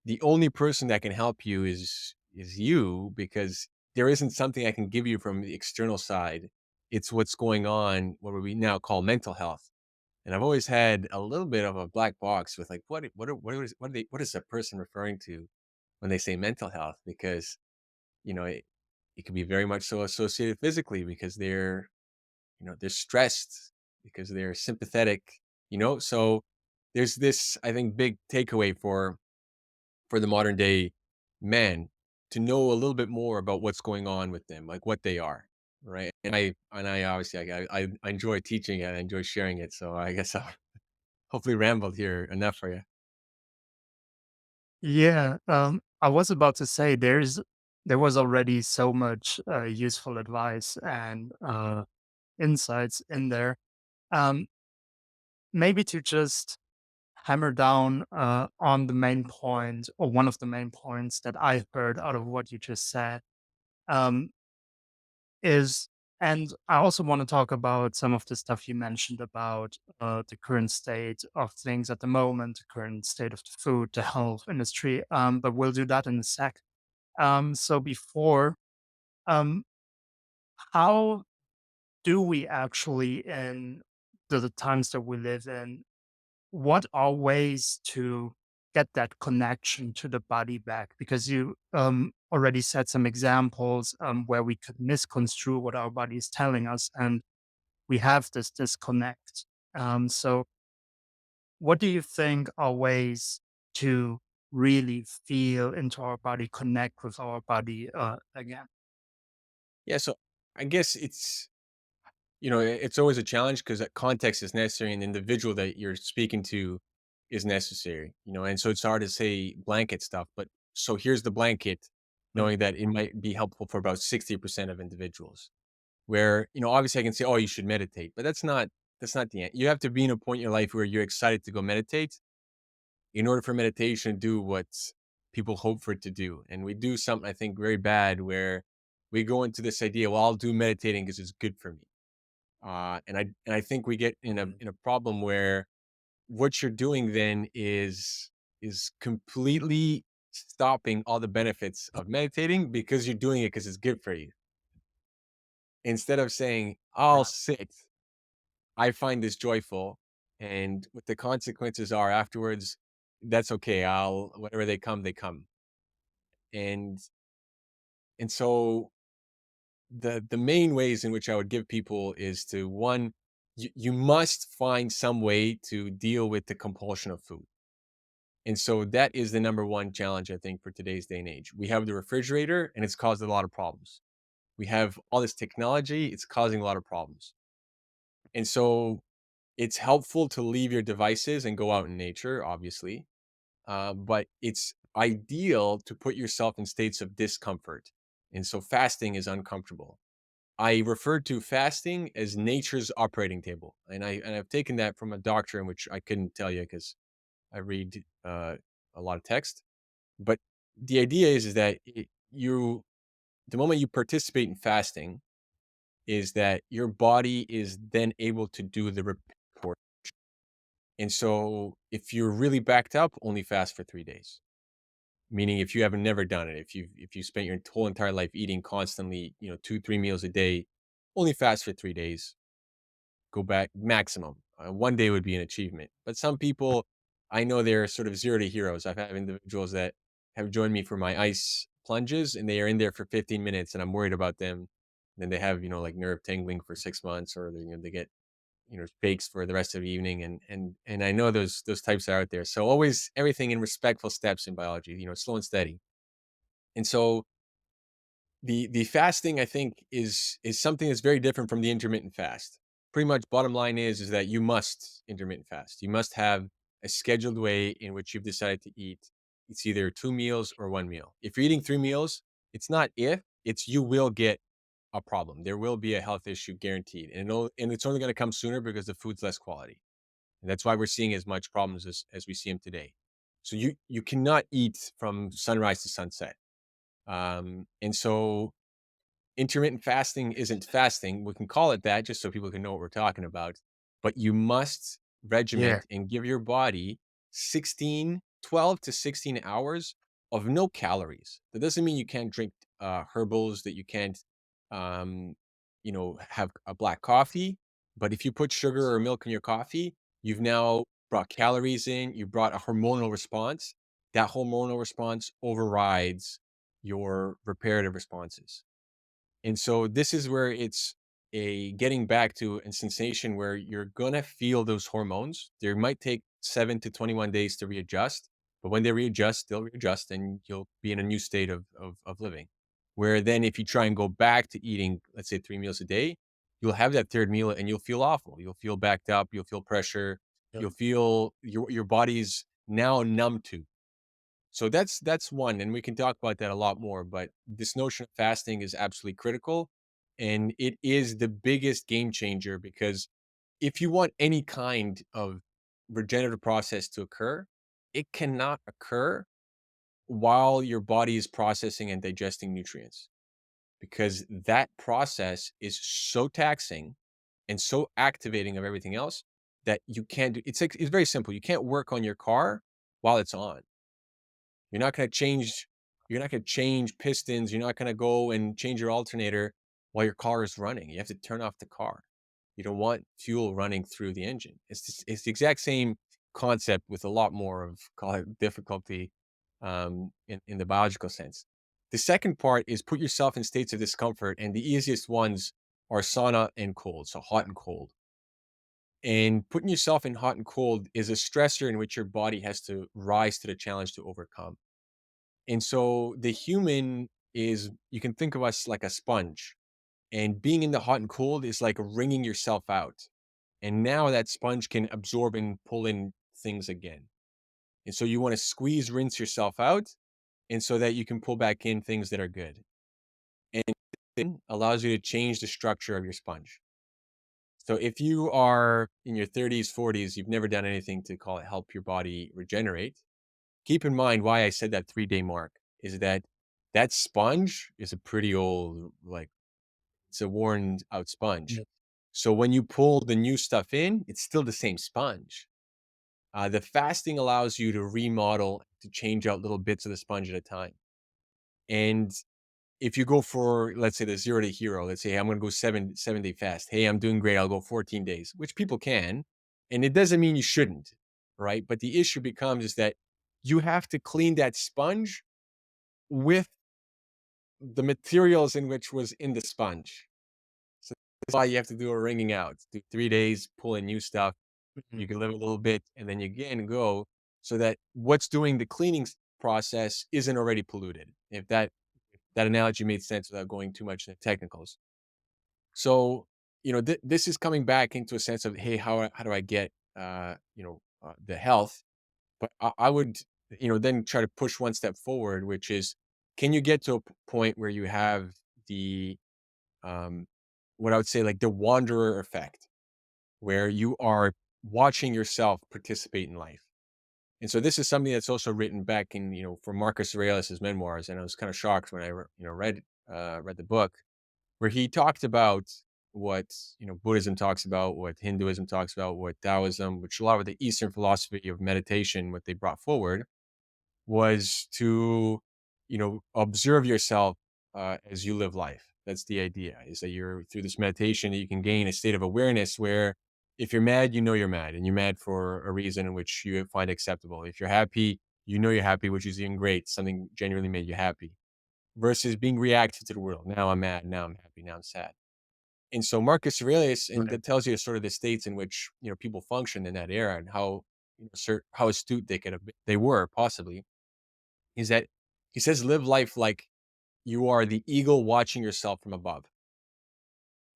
Speaker 3: the only person that can help you is you, because there isn't something I can give you from the external side. It's what's going on, what we now call mental health. And I've always had a little bit of a black box with, like, what is a person referring to when they say mental health? Because, it could be very much so associated physically because they're stressed, because they're sympathetic. So there's this, I think, big takeaway for the modern day man, to know a little bit more about what's going on with them, like what they are, right? And I obviously, I enjoy teaching it, I enjoy sharing it, so I guess I'll hopefully rambled here enough for you.
Speaker 2: Yeah, I was about to say there was already so much useful advice and insights in there. Um, Maybe to just hammer down on the main point, or one of the main points that I heard out of what you just said, um, is, and I also want to talk about some of the stuff you mentioned about the current state of things at the moment, the current state of the food, the health industry. But we'll do that in a sec. So before, um, how do we actually, in the times that we live in, what are ways to get that connection to the body back? Because you already said some examples where we could misconstrue what our body is telling us, and we have this disconnect. So, what do you think are ways to really feel into our body, connect with our body again?
Speaker 3: Yeah, so I guess it's always a challenge because that context is necessary and the individual that you're speaking to is necessary, and so it's hard to say blanket stuff, but so here's the blanket,
Speaker 2: Mm.
Speaker 3: knowing that it might be helpful for about 60% of individuals. Where, obviously I can say, "Oh, you should meditate," but that's not the end. You have to be in a point in your life where you're excited to go meditate in order for meditation to do what people hope for it to do. And we do something, I think, very bad, where we go into this idea, well, I'll do meditating because it's good for me. And I think we get in a
Speaker 2: Mm.
Speaker 3: problem where what you're doing then is completely stopping all the benefits of meditating because you're doing it because it's good for you. Instead of saying, I'll
Speaker 2: Right.
Speaker 3: sit, I find this joyful, and what the consequences are afterwards, that's okay. I'll whatever they come, they come. And so the main ways in which I would give people is to one, you must find some way to deal with the compulsion of food. And so that is the number one challenge, I think, for today's day and age. We have the refrigerator and it's caused a lot of problems. We have all this technology, it's causing a lot of problems. And so it's helpful to leave your devices and go out in nature, obviously. But it's ideal to put yourself in states of discomfort. And so fasting is uncomfortable. I refer to fasting as nature's operating table. And I've taken that from a doctrine which I couldn't tell you because I read a lot of text. But the idea is that the moment you participate in fasting, is that your body is then able to do the repair portion. And so if you're really backed up, only fast for 3 days. Meaning if you haven't never done it, if you spent your whole entire life eating constantly, 2, 3 meals a day, only fast for 3 days. Go back maximum. One day would be an achievement. But some people, I know they're sort of zero to heroes. I've had individuals that have joined me for my ice plunges, and they are in there for 15 minutes, and I'm worried about them. Then they have, like nerve tingling for 6 months, or they get, shakes for the rest of the evening, and I know those types are out there. So always everything in respectful steps in biology, slow and steady. And so the fasting, I think, is something that's very different from the intermittent fast. Pretty much bottom line is that you must intermittent fast. You must have a scheduled way in which you've decided to eat. It's either 2 meals or 1 meal. If you're eating 3 meals, it's not if, it's you will get a problem. There will be a health issue guaranteed. And it's only gonna come sooner because the food's less quality. And that's why we're seeing as much problems as we see them today. So you cannot eat from sunrise to sunset. And so intermittent fasting isn't fasting. We can call it that just so people can know what we're talking about. But you must
Speaker 2: Yeah.
Speaker 3: regiment and give your body 12 to 16 hours of no calories. That doesn't mean you can't drink herbals, that you can't, have a black coffee. But if you put sugar or milk in your coffee, you've now brought calories in, you brought a hormonal response. That hormonal response overrides your reparative responses. And so this is where it's a getting back to a sensation where you're gonna feel those hormones. They might take 7 to 21 days to readjust, but when they readjust, they'll readjust and you'll be in a new state of living. Where then if you try and go back to eating, let's say 3 meals a day, you'll have that third meal and you'll feel awful. You'll feel backed up, you'll feel pressure,
Speaker 2: Yeah.
Speaker 3: you'll feel your body's now numb to. So that's one, and we can talk about that a lot more, but this notion of fasting is absolutely critical, and it is the biggest game changer because if you want any kind of regenerative process to occur, it cannot occur while your body is processing and digesting nutrients because that process is so taxing and so activating of everything else that you can't do it's very simple. You can't work on your car while it's on. You're not gonna change pistons, you're not gonna go and change your alternator while your car is running. You have to turn off the car. You don't want fuel running through the engine. It's the exact same concept with a lot more of, call it, difficulty, in the biological sense. The second part is put yourself in states of discomfort, and the easiest ones are sauna and cold, so hot and cold. And putting yourself in hot and cold is a stressor in which your body has to rise to the challenge to overcome. And so the human is, you can think of us like a sponge, and being in the hot and cold is like wringing yourself out. And now that sponge can absorb and pull in things again. And so you want to squeeze, rinse yourself out, and so that you can pull back in things that are good. And it allows you to change the structure of your sponge. So if you are in your 30s, 40s, you've never done anything to call it help your body regenerate, keep in mind why I said that 3-day mark is that that sponge is a pretty old, like, it's a worn out sponge.
Speaker 2: Yeah.
Speaker 3: So when you pull the new stuff in, it's still the same sponge. The fasting allows you to remodel, to change out little bits of the sponge at a time. And if you go for, let's say, the 0 to hero, let's say, "Hey, I'm gonna go 7-day fast. Hey, I'm doing great. I'll go 14 days," which people can, and it doesn't mean you shouldn't, right? But the issue becomes is that you have to clean that sponge with the materials in which was in the sponge. So that's why you have to do a wringing out. Do 3 days, pull in new stuff.
Speaker 2: Mhm.
Speaker 3: You can live a little bit, and then you again go so that what's doing the cleaning process isn't already polluted. If that analogy made sense without going too much into technicals. So, this is coming back into a sense of, hey, how do I get the health? But I would then try to push one step forward, which is, can you get to a point where you have the um, what I would say, like the wanderer effect, where you are watching yourself participate in life. And so this is something that's also written back in, for Marcus Aurelius's memoirs. And I was kind of shocked when I, read the book, where he talked about what, Buddhism talks about, what Hinduism talks about, what Taoism, which a lot of the Eastern philosophy of meditation, what they brought forward was to, observe yourself as you live life. That's the idea, is that you're through this meditation that you can gain a state of awareness where if you're mad, you know you're mad, and you're mad for a reason in which you find acceptable. If you're happy, you know you're happy, which is even great. Something genuinely made you happy versus being reactive to the world. Now I'm mad. Now I'm happy. Now I'm sad. And so Marcus Aurelius, and
Speaker 2: Right.
Speaker 3: that tells you sort of the states in which people function in that era and how how astute they could have been, they were possibly is that he says, live life like you are the eagle watching yourself from above.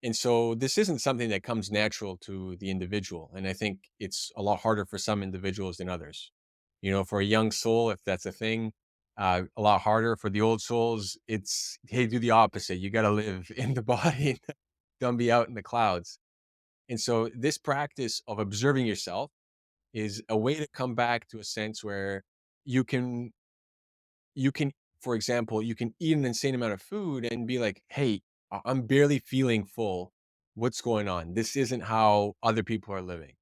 Speaker 3: And so this isn't something that comes natural to the individual. And I think it's a lot harder for some individuals than others. For a young soul, if that's a thing, a lot harder. For the old souls, it's, hey, do the opposite. You got to live in the body, don't be out in the clouds. And so this practice of observing yourself is a way to come back to a sense where you can you can, for example, you can eat an insane amount of food and be like, "Hey, I'm barely feeling full. What's going on? This isn't how other people are living.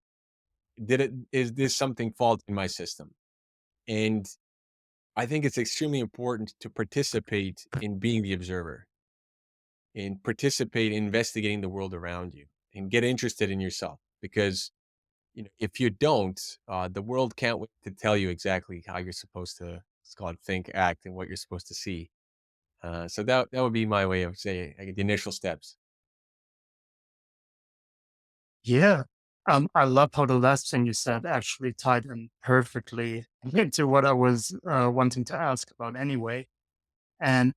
Speaker 3: Is this something fault in my system?" And I think it's extremely important to participate in being the observer and participate in investigating the world around you and get interested in yourself because if you don't, the world can't wait to tell you exactly how you're supposed to, it's called think, act, and what you're supposed to see. So that would be my way of saying, like, the initial steps.
Speaker 2: Yeah. I love how the last thing you said actually tied in perfectly into what I was wanting to ask about anyway. And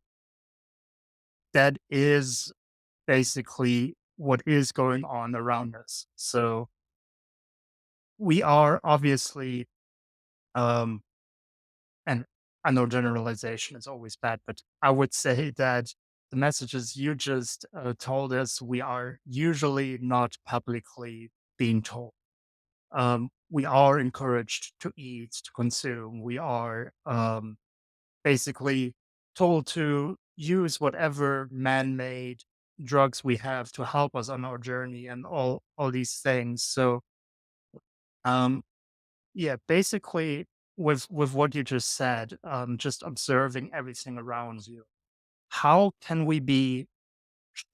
Speaker 2: that is basically what is going on around us. So we are obviously, um, and I know generalization is always bad, but I would say that the messages you just told us, we are usually not publicly being told. We are encouraged to eat, to consume. We are basically told to use whatever man-made drugs we have to help us on our journey and all these things. So um, yeah, basically with what you just said, just observing everything around you. How can we be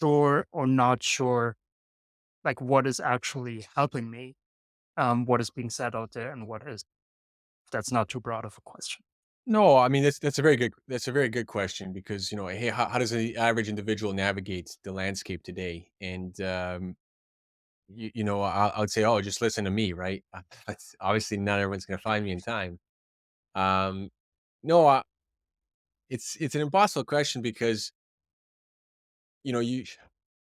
Speaker 2: sure or not sure, like what is actually helping me, what is being said out there, and what is that's not too broad of a question.
Speaker 3: No, I mean that's a very good question because hey, how does the average individual navigate the landscape today? And I would say, oh, just listen to me, right? That's obviously not everyone's going to find me in time. Um, no, it's an impossible question because you know you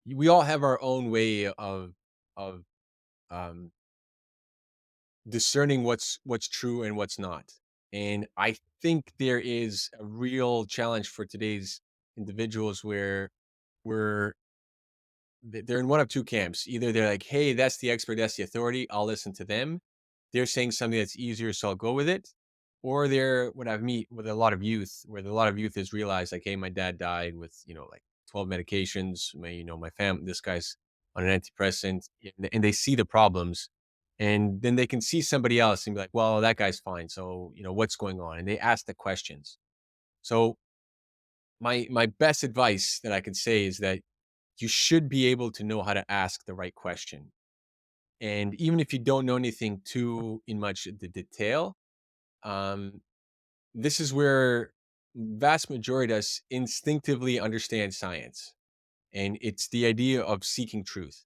Speaker 3: we all have our own way of um, discerning what's true and what's not. And I think there is a real challenge for today's individuals where we're they're in one of two camps. Either they're like, "Hey, that's the expert, that's the authority. I'll listen to them. They're saying something that's easier, so I'll go with it." Or they're what I've meet with a lot of youth, where a lot of youth has realized, like, "Hey, my dad died with like 12 medications. My fam, this guy's." on an antidepressant, and they see the problems, and then they can see somebody else and be like, well, that guy's fine. So, what's going on? And they ask the questions. So my best advice that I could say is that you should be able to know how to ask the right question. And even if you don't know anything too in much the detail, um, this is where vast majority of us instinctively understand science. And it's the idea of seeking truth,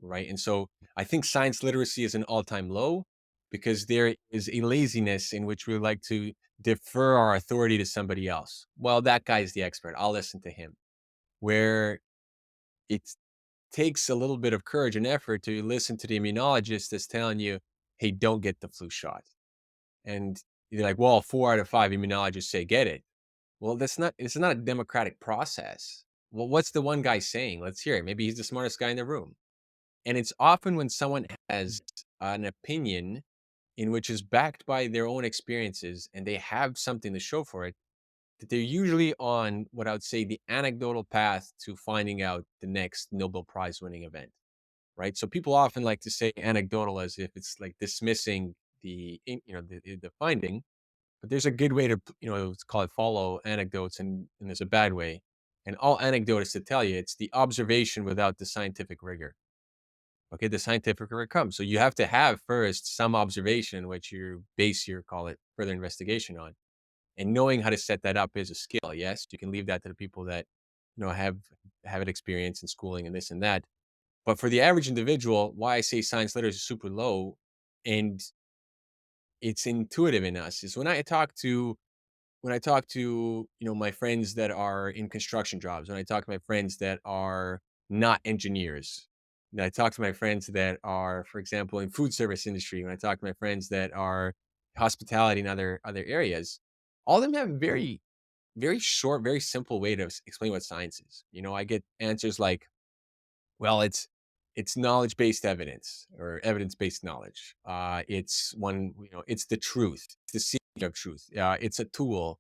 Speaker 3: right? And so I think science literacy is an all-time low because there is a laziness in which we like to defer our authority to somebody else. Well, that guy's the expert. I'll listen to him. Where it takes a little bit of courage and effort to listen to the immunologist that's telling you, hey, don't get the flu shot. And you're like, well, 4 out of 5 immunologists say get it. Well, it's not a democratic process. Well, what's the one guy saying? Let's hear it. Maybe he's the smartest guy in the room. And it's often when someone has an opinion in which is backed by their own experiences and they have something to show for it, that they're usually on what I would say the anecdotal path to finding out the next Nobel Prize winning event, right? So people often like to say anecdotal as if it's like dismissing the finding, but there's a good way to, it's called follow anecdotes, and there's a bad way. And all anecdote is to tell you it's the observation without the scientific rigor. Okay, the scientific rigor comes. So you have to have first some observation, which you base your call it further investigation on. And knowing how to set that up is a skill. Yes, you can leave that to the people that have it experience in schooling and this and that. But for the average individual, why I say science literacy is super low and it's intuitive in us is when I talk to, my friends that are in construction jobs, when I talk to my friends that are not engineers, when I talk to my friends that are, for example, in food service industry, when I talk to my friends that are hospitality and other areas, all of them have very, very short, very simple way to explain what science is. I get answers like, well, it's knowledge-based evidence or evidence-based knowledge. It's the truth. It's the secret of truth. It's a tool.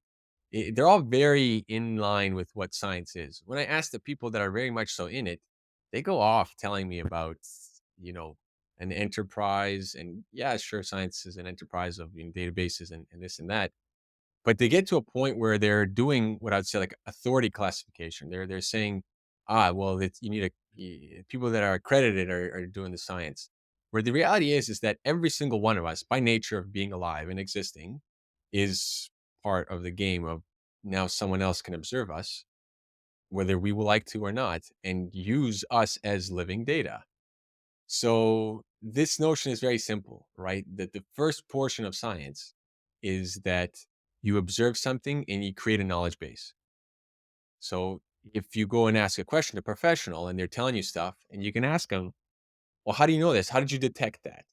Speaker 3: They're all very in line with what science is. When I ask the people that are very much so in it, they go off telling me about, you know, an enterprise. And yeah, sure, science is an enterprise of databases and this and that. But they get to a point where they're doing what I'd say like authority classification. They're saying, well, you need people that are accredited are doing the science. Where the reality is that every single one of us, by nature of being alive and existing, is part of the game of now someone else can observe us, whether we will like to or not, and use us as living data. So this notion is very simple, right? That the first portion of science is that you observe something and you create a knowledge base. So if you go and ask a question to a professional and they're telling you stuff and you can ask them, well, how do you know this? How did you detect that?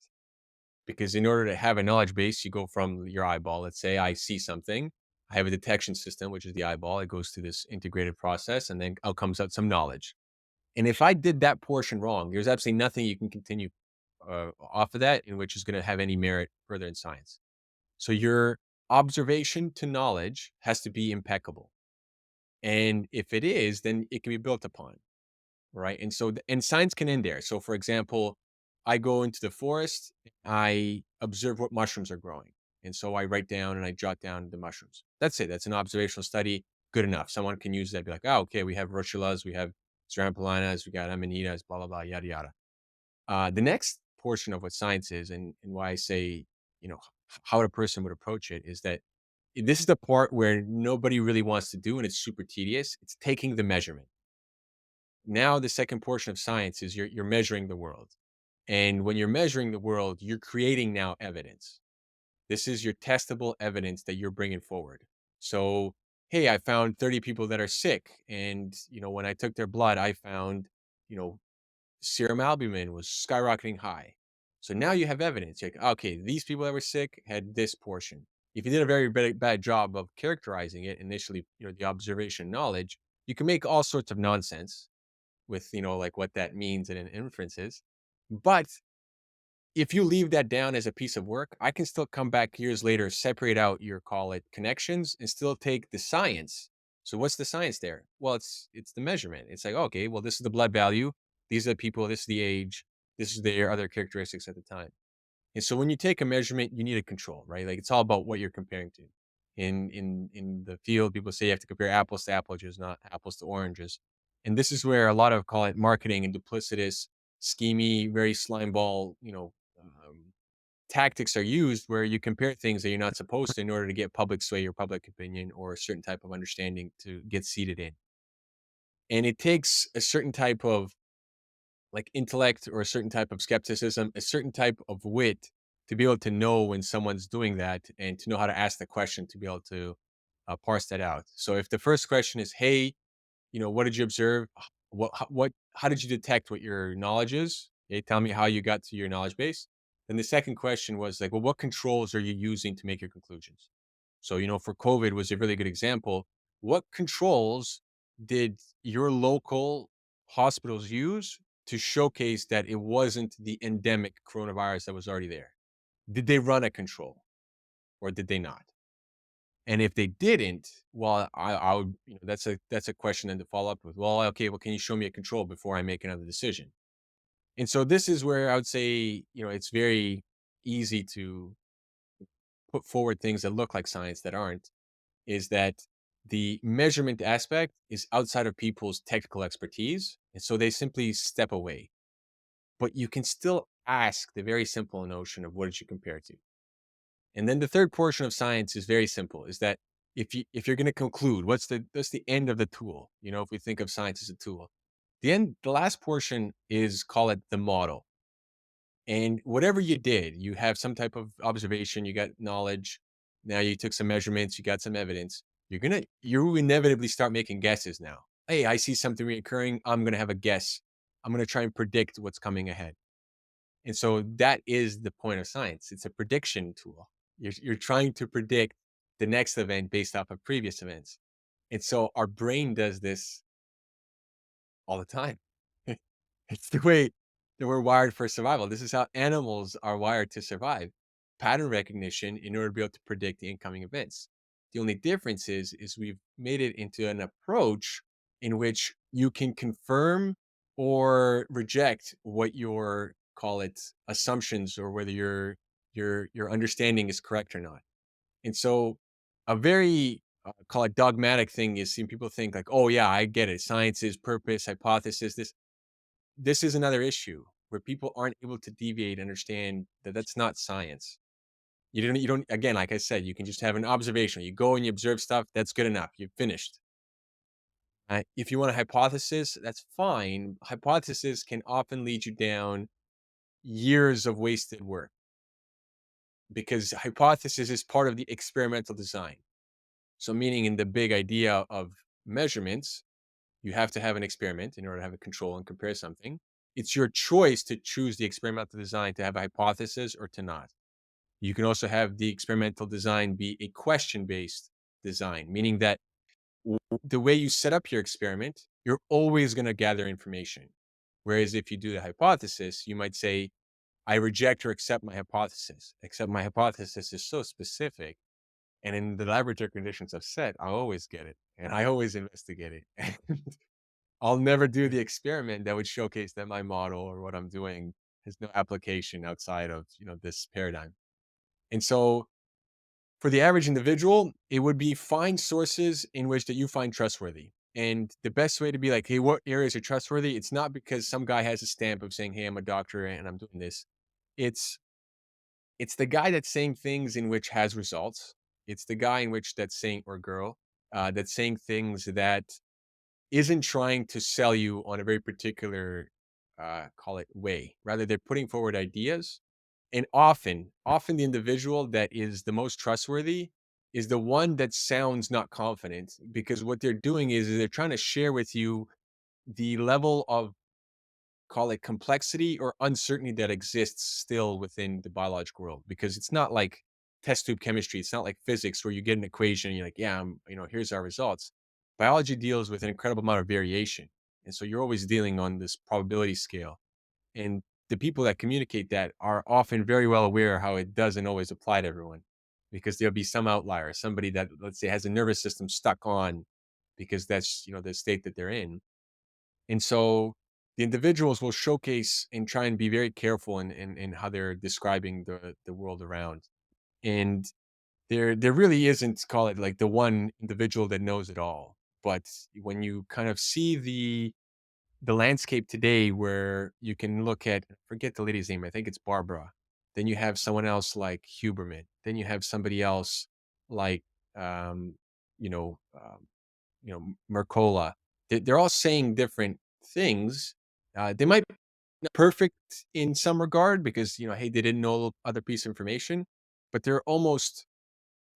Speaker 3: Because in order to have a knowledge base, you go from your eyeball. Let's say I see something. I have a detection system, which is the eyeball. It goes through this integrated process and then out comes out some knowledge. And if I did that portion wrong, there's absolutely nothing you can continue off of that in which is going to have any merit further in science. So your observation to knowledge has to be impeccable. And if it is, then it can be built upon, right? And so, and science can end there. So, for example, I go into the forest, I observe what mushrooms are growing. And so I write down and I jot down the mushrooms. That's it. That's an observational study. Good enough. Someone can use that, be like, oh, okay, we have rotulas, we have Cerampolinas, we got amanitas, blah, blah, blah, yada, yada. The next portion of what science is and why I say, how a person would approach it is that this is the part where nobody really wants to do and it's super tedious. It's taking the measurement. Now, the second portion of science is you're measuring the world. And when you're measuring the world, you're creating now evidence. This is your testable evidence that you're bringing forward. So, hey, I found 30 people that are sick. And, when I took their blood, I found, you know, serum albumin was skyrocketing high. So now you have evidence. You're like, okay, these people that were sick had this portion. If you did a very bad job of characterizing it initially, the observation knowledge, you can make all sorts of nonsense with, like what that means and inferences. But if you leave that down as a piece of work, I can still come back years later, separate out your call it connections and still take the science. So what's the science there? Well, it's the measurement. It's like, okay, well, this is the blood value. These are the people, this is the age, this is their other characteristics at the time. And so when you take a measurement, you need a control, right? Like it's all about what you're comparing to. In the field, people say you have to compare apples to apples, not apples to oranges. And this is where a lot of call it marketing and duplicitous, schemy, very slime ball, tactics are used where you compare things that you're not supposed to in order to get public sway or public opinion or a certain type of understanding to get seated in. And it takes a certain type of like intellect or a certain type of skepticism, a certain type of wit to be able to know when someone's doing that and to know how to ask the question to be able to parse that out. So if the first question is, "Hey, what did you observe? How did you detect what your knowledge is? Okay, tell me how you got to your knowledge base." Then the second question was like, "Well, what controls are you using to make your conclusions?" So, for COVID was a really good example. What controls did your local hospitals use to showcase that it wasn't the endemic coronavirus that was already there? Did they run a control or did they not? And if they didn't, well, I would, that's a question then to follow up with. Well, okay, well, can you show me a control before I make another decision? And so this is where I would say, it's very easy to put forward things that look like science that aren't. Is that the measurement aspect is outside of people's technical expertise. And so they simply step away. But you can still ask the very simple notion of what did you compare to? And then the third portion of science is very simple, is that if you're going to conclude, what's the end of the tool? If we think of science as a tool, the last portion is call it the model. And whatever you did, you have some type of observation, you got knowledge. Now you took some measurements, you got some evidence. You inevitably start making guesses now. Hey, I see something reoccurring. I'm gonna have a guess. I'm gonna try and predict what's coming ahead. And so that is the point of science. It's a prediction tool. You're trying to predict the next event based off of previous events. And so our brain does this all the time. It's the way that we're wired for survival. This is how animals are wired to survive. Pattern recognition in order to be able to predict the incoming events. The only difference is we've made it into an approach in which you can confirm or reject what your call it assumptions or whether your understanding is correct or not. And so a very call it dogmatic thing is seeing people think like, oh yeah, I get it. Science is purpose, hypothesis, this is another issue where people aren't able to deviate, understand that that's not science. You don't again, like I said, you can just have an observation. You go and you observe stuff, that's good enough. You've finished. If you want a hypothesis, that's fine. Hypothesis can often lead you down years of wasted work because hypothesis is part of the experimental design. So, meaning in the big idea of measurements, you have to have an experiment in order to have a control and compare something. It's your choice to choose the experimental design to have a hypothesis or to not. You can also have the experimental design be a question based design, meaning that the way you set up your experiment, you're always going to gather information. Whereas if you do the hypothesis, you might say, I reject or accept my hypothesis, except my hypothesis is so specific. And in the laboratory conditions I've set, I always get it and I always investigate it. I'll never do the experiment that would showcase that my model or what I'm doing has no application outside of, this paradigm. And so for the average individual, it would be find sources in which that you find trustworthy. And the best way to be like, hey, what areas are trustworthy? It's not because some guy has a stamp of saying, hey, I'm a doctor and I'm doing this. It's it's the guy that's saying things in which has results. It's the guy in which that's saying or girl that's saying things that isn't trying to sell you on a very particular, call it way. Rather, they're putting forward ideas. And often the individual that is the most trustworthy is the one that sounds not confident because what they're doing is they're trying to share with you the level of call it complexity or uncertainty that exists still within the biological world because it's not like test tube chemistry. It's not like physics where you get an equation and you're like, yeah, here's our results. Biology deals with an incredible amount of variation. And so you're always dealing on this probability scale. And the people that communicate that are often very well aware how it doesn't always apply to everyone because there'll be some outlier, somebody that, let's say, has a nervous system stuck on because that's, the state that they're in. And so the individuals will showcase and try and be very careful in how they're describing the world around. And there really isn't, call it like the one individual that knows it all. But when you kind of see the landscape today where you can look at, forget the lady's name, I think it's Barbara. Then you have someone else like Huberman. Then you have somebody else like um, you know, Mercola. They're all saying different things. They might be not perfect in some regard because, hey, they didn't know other piece of information, but they're almost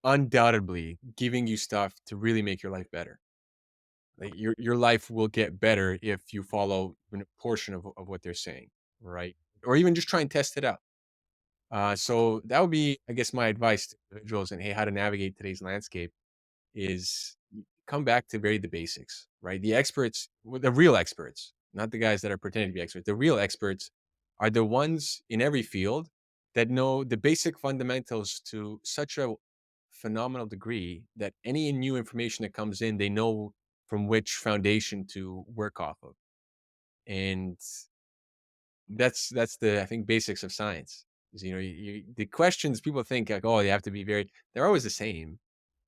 Speaker 3: undoubtedly giving you stuff to really make your life better. Like your life will get better if you follow a portion of what they're saying, right? Or even just try and test it out. So that would be, I guess, my advice to individuals and hey, how to navigate today's landscape is come back to very the basics, right? The experts, well, the real experts, not the guys that are pretending to be experts. The real experts are the ones in every field that know the basic fundamentals to such a phenomenal degree that any new information that comes in, they know from which foundation to work off of. And that's the, I think, basics of science. Is, the questions people think like, oh, they have to be very, they're always the same.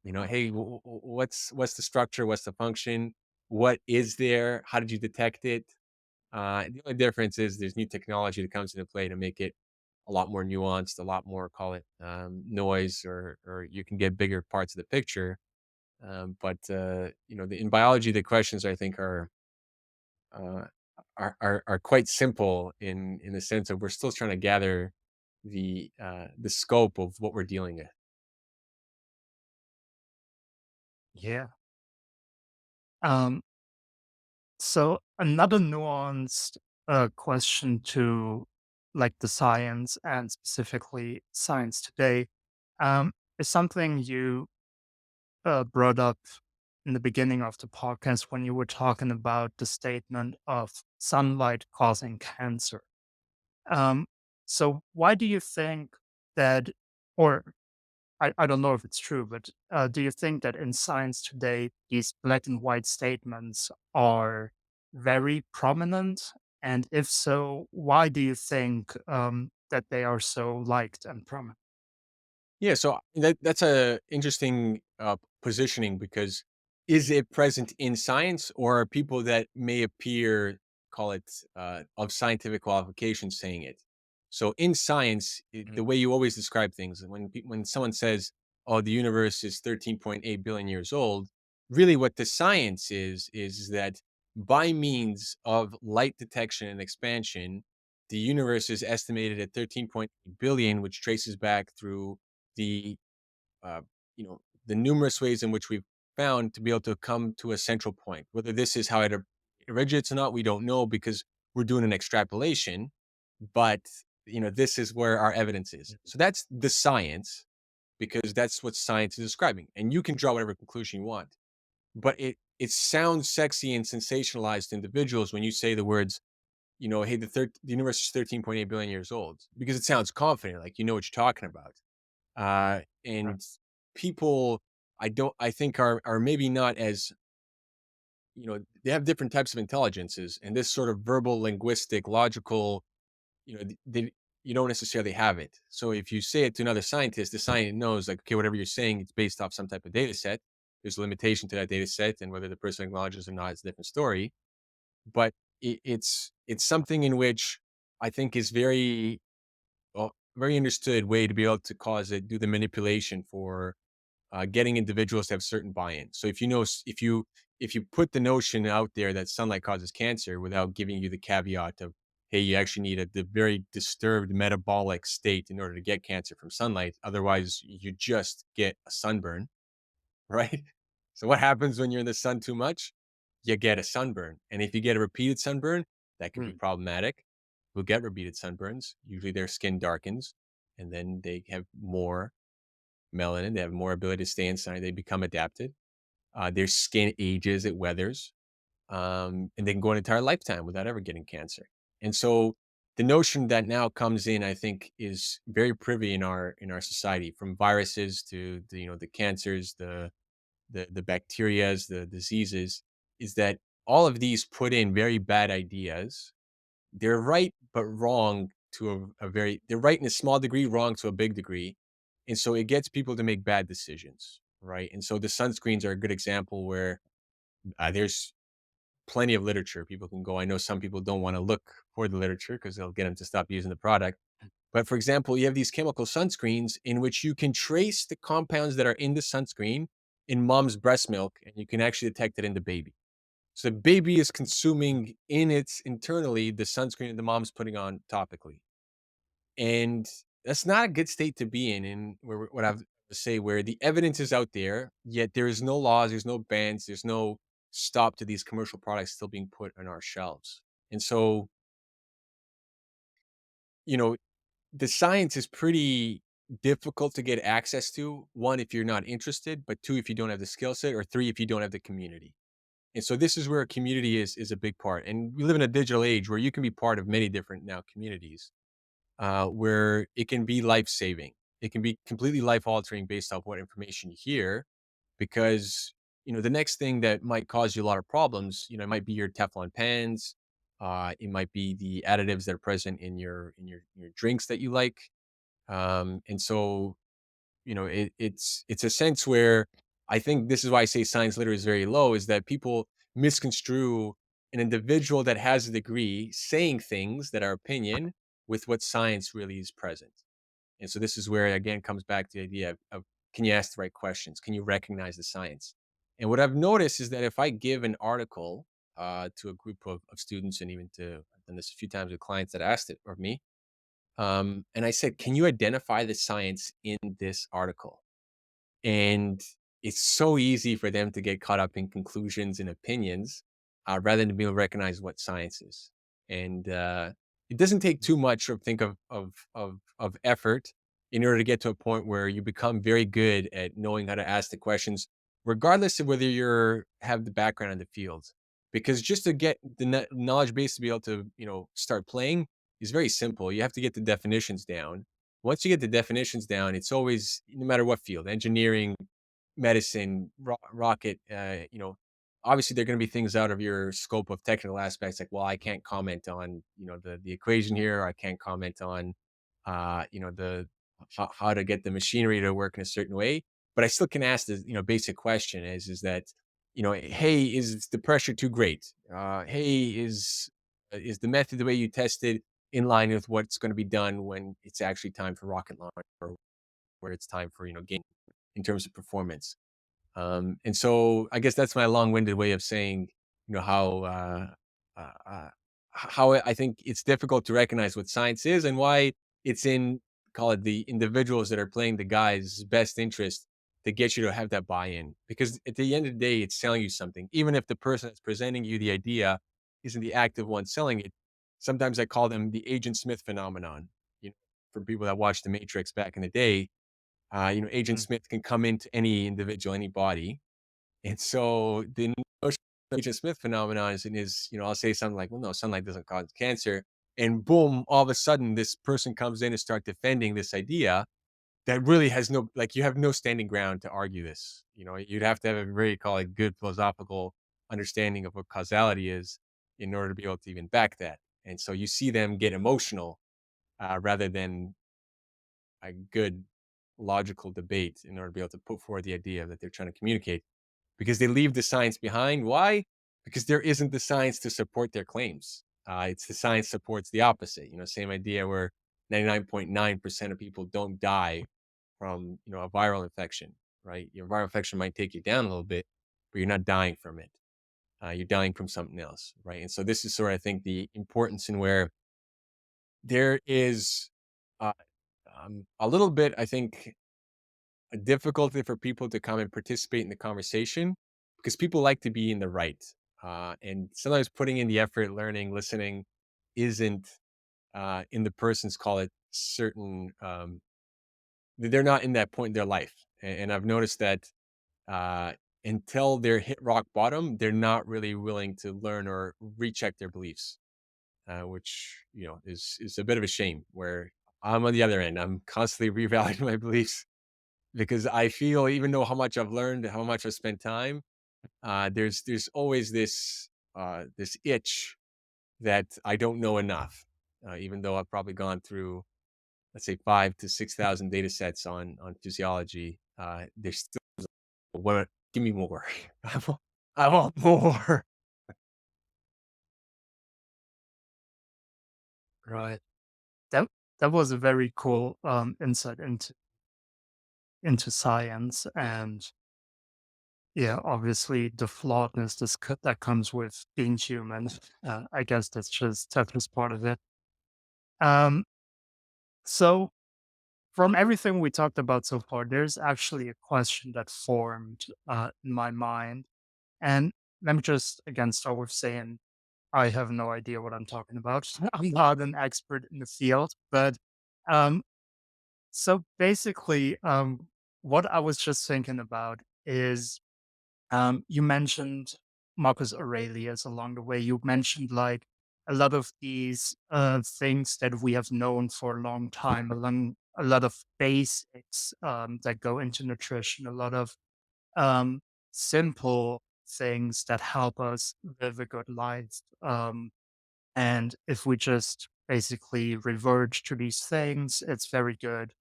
Speaker 3: Hey, what's the structure? What's the function? What is there? How did you detect it? The only difference is there's new technology that comes into play to make it a lot more nuanced, a lot more, call it noise, or you can get bigger parts of the picture. In biology, the questions I think uh, are quite simple in the sense of we're still trying to gather the scope of what we're dealing with.
Speaker 2: Yeah. Um, so another nuanced question to like the science and specifically science today is something you brought up in the beginning of the podcast when you were talking about the statement of sunlight causing cancer. Um, so why do you think that, or I don't know if it's true, but do you think that in science today, these black and white statements are very prominent? And if so, why do you think that they are so liked and prominent?
Speaker 3: Yeah, so that's a interesting positioning because is it present in science or are people that may appear, call it of scientific qualifications, saying it? So in science, the
Speaker 2: Mm.
Speaker 3: way you always describe things, when someone says, "Oh, the universe is 13.8 billion years old," really what the science is that by means of light detection and expansion, the universe is estimated at 13.8 billion, which traces back through the uh, you know the numerous ways in which we've found to be able to come to a central point. Whether this is how it originates or not, we don't know because we're doing an extrapolation. But this is where our evidence is. So that's the science because that's what science is describing, and you can draw whatever conclusion you want. But it sounds sexy and sensationalized to individuals when you say the words, hey, the universe is 13.8 billion years old because it sounds confident, like you know what you're talking about.
Speaker 2: Right.
Speaker 3: And people I think are maybe not as, they have different types of intelligences and this sort of verbal, linguistic, logical, they you don't necessarily have it. So if you say it to another scientist, the scientist knows like, okay, whatever you're saying, it's based off some type of data set. There's a limitation to that data set, and whether the person acknowledges or not is a different story. But it's something in which I think is very very understood way to be able to cause it, do the manipulation for getting individuals to have certain buy-in. So if you know, if you put the notion out there that sunlight causes cancer without giving you the caveat of, hey, you actually need the very disturbed metabolic state in order to get cancer from sunlight. Otherwise, you just get a sunburn, right? So what happens when you're in the sun too much? You get a sunburn, and if you get a repeated sunburn, that could be
Speaker 2: Mm.
Speaker 3: problematic. Who get repeated sunburns, usually their skin darkens, and then they have more melanin, they have more ability to stay inside, they become adapted. Their skin ages, it weathers, and they can go an entire lifetime without ever getting cancer. And so the notion that now comes in, I think, is very privy in our society, from viruses to the cancers, the bacterias, the diseases, is that all of these put in very bad ideas they're right, but wrong to they're right in a small degree, wrong to a big degree. And so it gets people to make bad decisions, right? And so the sunscreens are a good example where there's plenty of literature people can go. I know some people don't want to look for the literature because they'll get them to stop using the product. But for example, you have these chemical sunscreens in which you can trace the compounds that are in the sunscreen in mom's breast milk, and you can actually detect it in the baby. So the baby is consuming in its internally the sunscreen that the mom's putting on topically. And that's not a good state to be in. And where what I've to say, where the evidence is out there, yet there is no laws, there's no bans, there's no stop to these commercial products still being put on our shelves. And so, you know, the science is pretty difficult to get access to. One, if you're not interested, but two, if you don't have the skill set, or three, if you don't have the community. And so this is where a community is a big part. And we live in a digital age where you can be part of many different now communities, where it can be life saving. It can be completely life altering based off what information you hear, because the next thing that might cause you a lot of problems, it might be your Teflon pans, it might be the additives that are present in your drinks that you like, and so it's a sense where I think this is why I say science literacy is very low, is that people misconstrue an individual that has a degree saying things that are opinion with what science really is present. And so this is where it again comes back to the idea of can you ask the right questions? Can you recognize the science? And what I've noticed is that if I give an article to a group of students, and even to I've done this a few times with clients that asked it of me, and I said, "Can you identify the science in this article?" And it's so easy for them to get caught up in conclusions and opinions, rather than be able to recognize what science is. And it doesn't take too much of think of effort in order to get to a point where you become very good at knowing how to ask the questions, regardless of whether you're have the background in the field. Because just to get the knowledge base to be able to start playing is very simple. You have to get the definitions down. Once you get the definitions down, it's always, no matter what field, engineering, medicine, rocket, obviously there are going to be things out of your scope of technical aspects. Like, well, I can't comment on, the equation here. I can't comment on, the how to get the machinery to work in a certain way. But I still can ask the, basic question is that, hey, is the pressure too great? Hey, is the method the way you tested in line with what's going to be done when it's actually time for rocket launch, or where it's time for, game in terms of performance. And so I guess that's my long-winded way of saying, how uh, uh, how I think it's difficult to recognize what science is, and why it's in, call it, the individuals that are playing the guy's best interest to get you to have that buy-in. Because at the end of the day, it's selling you something, even if the person that's presenting you the idea isn't the active one selling it. Sometimes I call them the Agent Smith phenomenon. You know, for people that watched The Matrix back in the day, Agent
Speaker 2: Mm.
Speaker 3: Smith can come into any individual, any body. And so the notion of Agent Smith phenomenon is, I'll say something like, well, no, sunlight doesn't cause cancer. And boom, all of a sudden, this person comes in and start defending this idea that really has no, like, you have no standing ground to argue this. You'd have to have a very, call it, good philosophical understanding of what causality is in order to be able to even back that. And so you see them get emotional, rather than a good logical debate in order to be able to put forward the idea that they're trying to communicate, because they leave the science behind. Why? Because there isn't the science to support their claims. It's the science supports the opposite. Same idea where 99.9% of people don't die from a viral infection, right? Your viral infection might take you down a little bit, but you're not dying from it. You're dying from something else, right? And so this is sort of, I think, the importance in where there is uh, a little bit, I think, a difficulty for people to come and participate in the conversation, because people like to be in the right. And sometimes putting in the effort, learning, listening isn't in the person's, call it, certain, they're not in that point in their life. And I've noticed that uh, until they're hit rock bottom, they're not really willing to learn or recheck their beliefs, which, is a bit of a shame, where I'm on the other end. I'm constantly reevaluating my beliefs, because I feel, even though how much I've learned, how much I've spent time, there's always this itch that I don't know enough, even though I've probably gone through, let's say, 5 to 6,000 data sets on physiology. There's still what give me more. I want more.
Speaker 2: Right. That that was a very cool insight into science, and yeah, obviously the flawedness that comes with being human. I guess that's just part of it. Um, so from everything we talked about so far, there's actually a question that formed in my mind, and let me just again start with saying I have no idea what I'm talking about. I'm not an expert in the field, but um, so basically, what I was just thinking about is you mentioned Marcus Aurelius along the way. You mentioned like a lot of these things that we have known for a long time, along a lot of basics that go into nutrition, a lot of um, simple things that help us live a good life. And if we just basically revert to these things, it's very good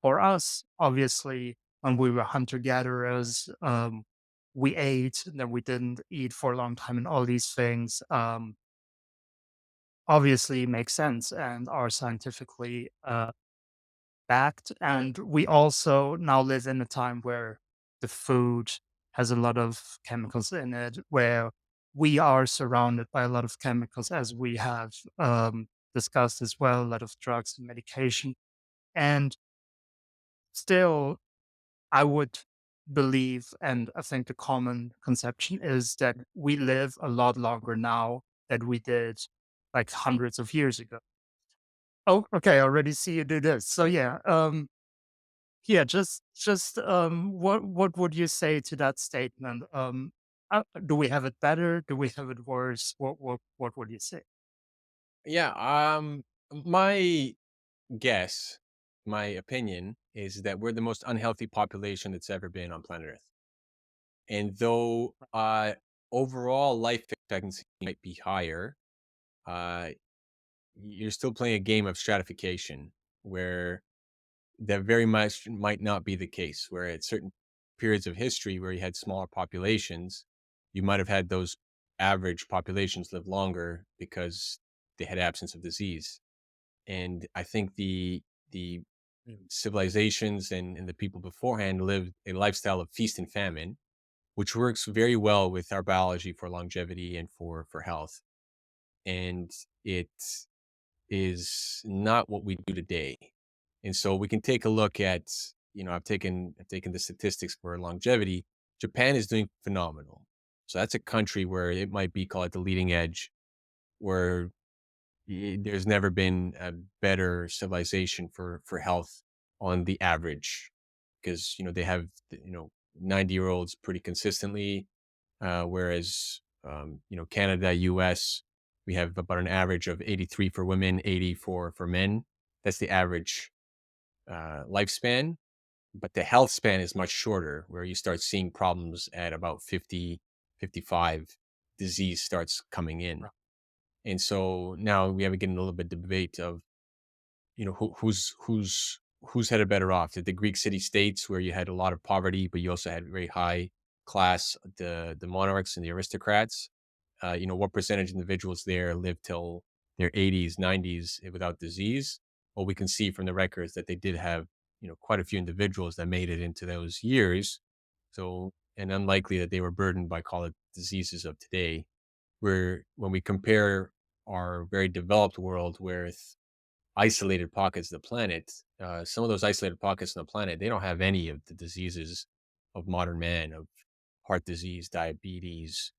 Speaker 2: for us. Obviously, when we were hunter gatherers, we ate, and then we didn't eat for a long time, and all these things obviously make sense and are scientifically backed. And we also now live in a time where the food has a lot of chemicals in it, where we are surrounded by a lot of chemicals, as we have discussed as well, a lot of drugs and medication. And still, I would believe, and I think the common conception is that we live a lot longer now than we did like hundreds of years ago. Oh, okay. I already see you do this. So yeah, yeah, just what would you say to that statement? Do we have it better? Do we have it worse? What would you say?
Speaker 3: Yeah, my guess, my opinion is that we're the most unhealthy population that's ever been on planet Earth. And though overall life expectancy might be higher, uh, you're still playing a game of stratification where that very much might not be the case. Where at certain periods of history where you had smaller populations, you might have had those average populations live longer because they had absence of disease. And I think the
Speaker 2: Mm.
Speaker 3: civilizations and the people beforehand lived a lifestyle of feast and famine, which works very well with our biology for longevity and for health. And it is not what we do today. And so we can take a look at, I've taken the statistics for longevity. Japan is doing phenomenal. So that's a country where it might be called the leading edge, where there's never been a better civilization for health on the average, because they have 90-year-olds pretty consistently, whereas Canada, US, we have about an average of 83 for women, 80 for men. That's the average lifespan, but the health span is much shorter, where you start seeing problems at about 50, 55. Disease starts coming in.
Speaker 2: Right.
Speaker 3: And so now we have to get into a little bit of debate of, who's had it better off. The Greek city states, where you had a lot of poverty, but you also had very high class, the monarchs and the aristocrats. What percentage of individuals there live till their 80s, 90s without disease? Well, we can see from the records that they did have, quite a few individuals that made it into those years. So, and unlikely that they were burdened by, call it, diseases of today. Where when we compare our very developed world with isolated pockets of the planet, some of those isolated pockets on the planet, they don't have any of the diseases of modern man, of heart disease, diabetes,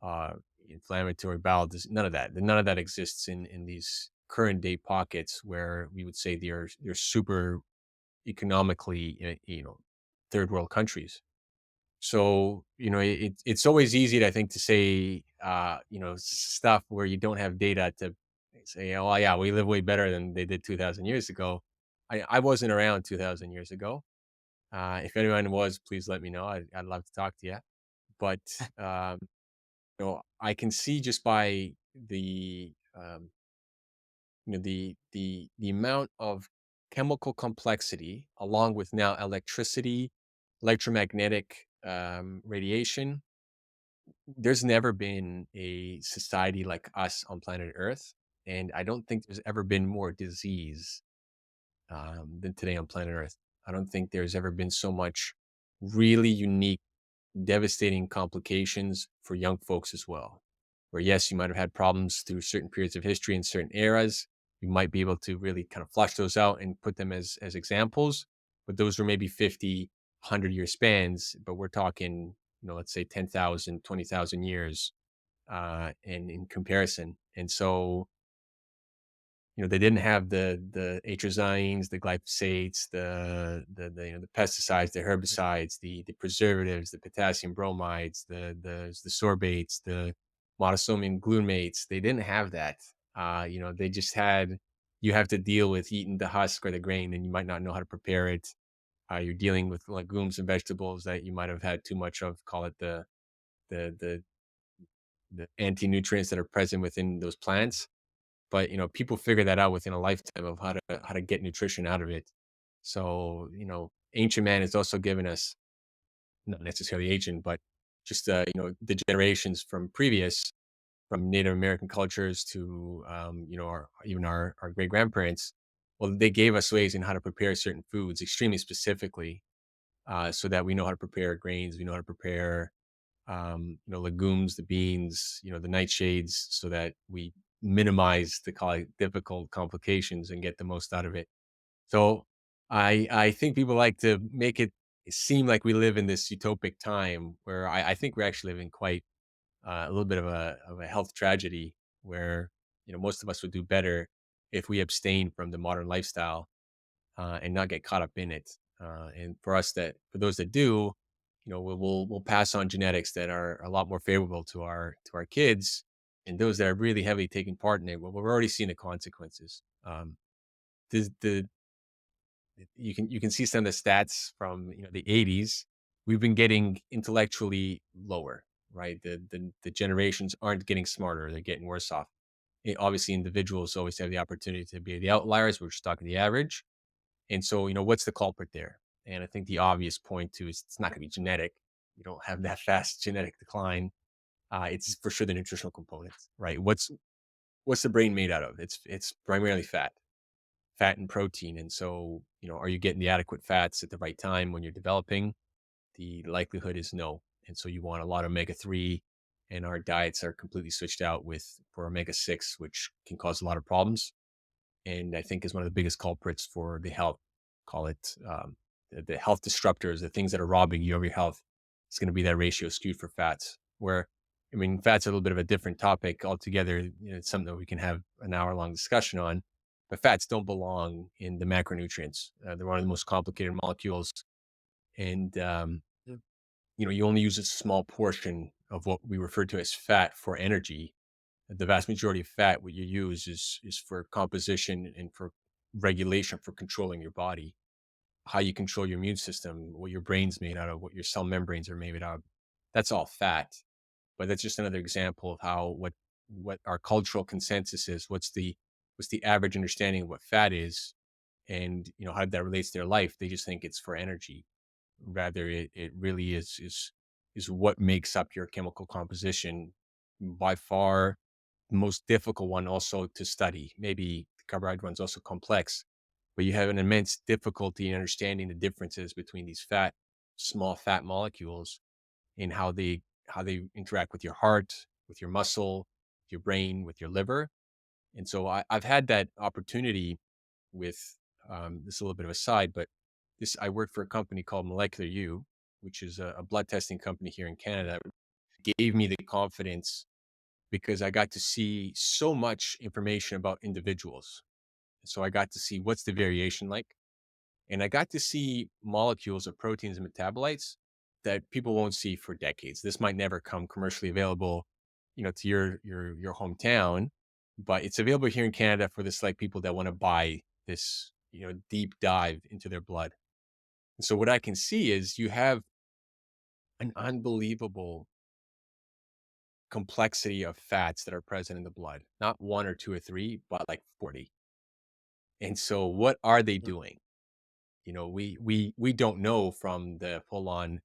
Speaker 3: uh, inflammatory bowel disease, none of that. None of that exists in these current day pockets where we would say they're super economically, third world countries. So, it's always easy, I think, to say, stuff where you don't have data to say, oh, yeah, we live way better than they did 2000 years ago. I wasn't around 2000 years ago. If anyone was, please let me know. I'd love to talk to you. But, I can see just by the The amount of chemical complexity, along with now electricity, electromagnetic radiation. There's never been a society like us on planet Earth, and I don't think there's ever been more disease than today on planet Earth. I don't think there's ever been so much really unique, devastating complications for young folks as well. Where, yes, you might have had problems through certain periods of history and certain eras. You might be able to really kind of flush those out and put them as examples, but those were maybe 50, 100-year spans. But we're talking, let's say 10,000, 20,000 years in comparison. And so, they didn't have the atrazines, the glyphosates, the pesticides, the herbicides, the preservatives, the potassium bromides, the sorbates, the monosodium glutamates. They didn't have that. They just had you have to deal with eating the husk or the grain, and you might not know how to prepare it. You're dealing with legumes and vegetables that you might have had too much of. Call it the the the anti-nutrients that are present within those plants, but, people figure that out within a lifetime of how to get nutrition out of it. So, ancient man has also given us, not necessarily ancient, but just, the generations from previous, from Native American cultures to, our great grandparents. Well, they gave us ways in how to prepare certain foods extremely specifically, so that we know how to prepare grains, we know how to prepare legumes, the beans, the nightshades, so that we minimize the difficult complications and get the most out of it. So I think people like to make it seem like we live in this utopic time where I think we're actually living quite a little bit of a health tragedy where most of us would do better if we abstain from the modern lifestyle and not get caught up in it. And for those that do, we'll pass on genetics that are a lot more favorable to our kids, and those that are really heavily taking part in it. Well, we're already seeing the consequences. The you can see some of the stats from the 80s. We've been getting intellectually lower, right? The generations aren't getting smarter; they're getting worse off. Obviously, individuals always have the opportunity to be the outliers. We're just talking the average, and so, what's the culprit there? And I think the obvious point too is it's not going to be genetic. You don't have that fast genetic decline. It's for sure the nutritional components, right? What's the brain made out of? It's primarily fat and protein. And so, are you getting the adequate fats at the right time when you're developing? The likelihood is no. And so you want a lot of omega 3, and our diets are completely switched out for omega 6, which can cause a lot of problems and I think is one of the biggest culprits for the health. Call it the health disruptors, the things that are robbing you of your health. It's going to be that ratio skewed for fats. Where, I mean, fats are a little bit of a different topic altogether. It's something that we can have an hour long discussion on. But fats don't belong in the macronutrients. They're one of the most complicated molecules, and
Speaker 2: Yeah.
Speaker 3: you only use a small portion of what we refer to as fat for energy. The vast majority of fat, what you use is for composition and for regulation, for controlling your body, how you control your immune system, what your brain's made out of, what your cell membranes are made out of. That's all fat. But that's just another example of how what our cultural consensus is. What's the average understanding of what fat is, and how that relates to their life. They just think it's for energy. Rather, it really is what makes up your chemical composition. By far the most difficult one also to study. Maybe the carbohydrate one's also complex, but you have an immense difficulty in understanding the differences between these small fat molecules and how they interact with your heart, with your muscle, your brain, with your liver. And so I've had that opportunity with this is a little bit of a side, but this I work for a company called Molecular U, which is a blood testing company here in Canada. It gave me the confidence because I got to see so much information about individuals. So I got to see what's the variation like, and I got to see molecules of proteins and metabolites that people won't see for decades. This might never come commercially available, to your hometown, but it's available here in Canada for the select people that want to buy this, deep dive into their blood. And so what I can see is you have an unbelievable complexity of fats that are present in the blood, not one or two or three, but like 40. And so what are they doing? You know, we don't know from the full on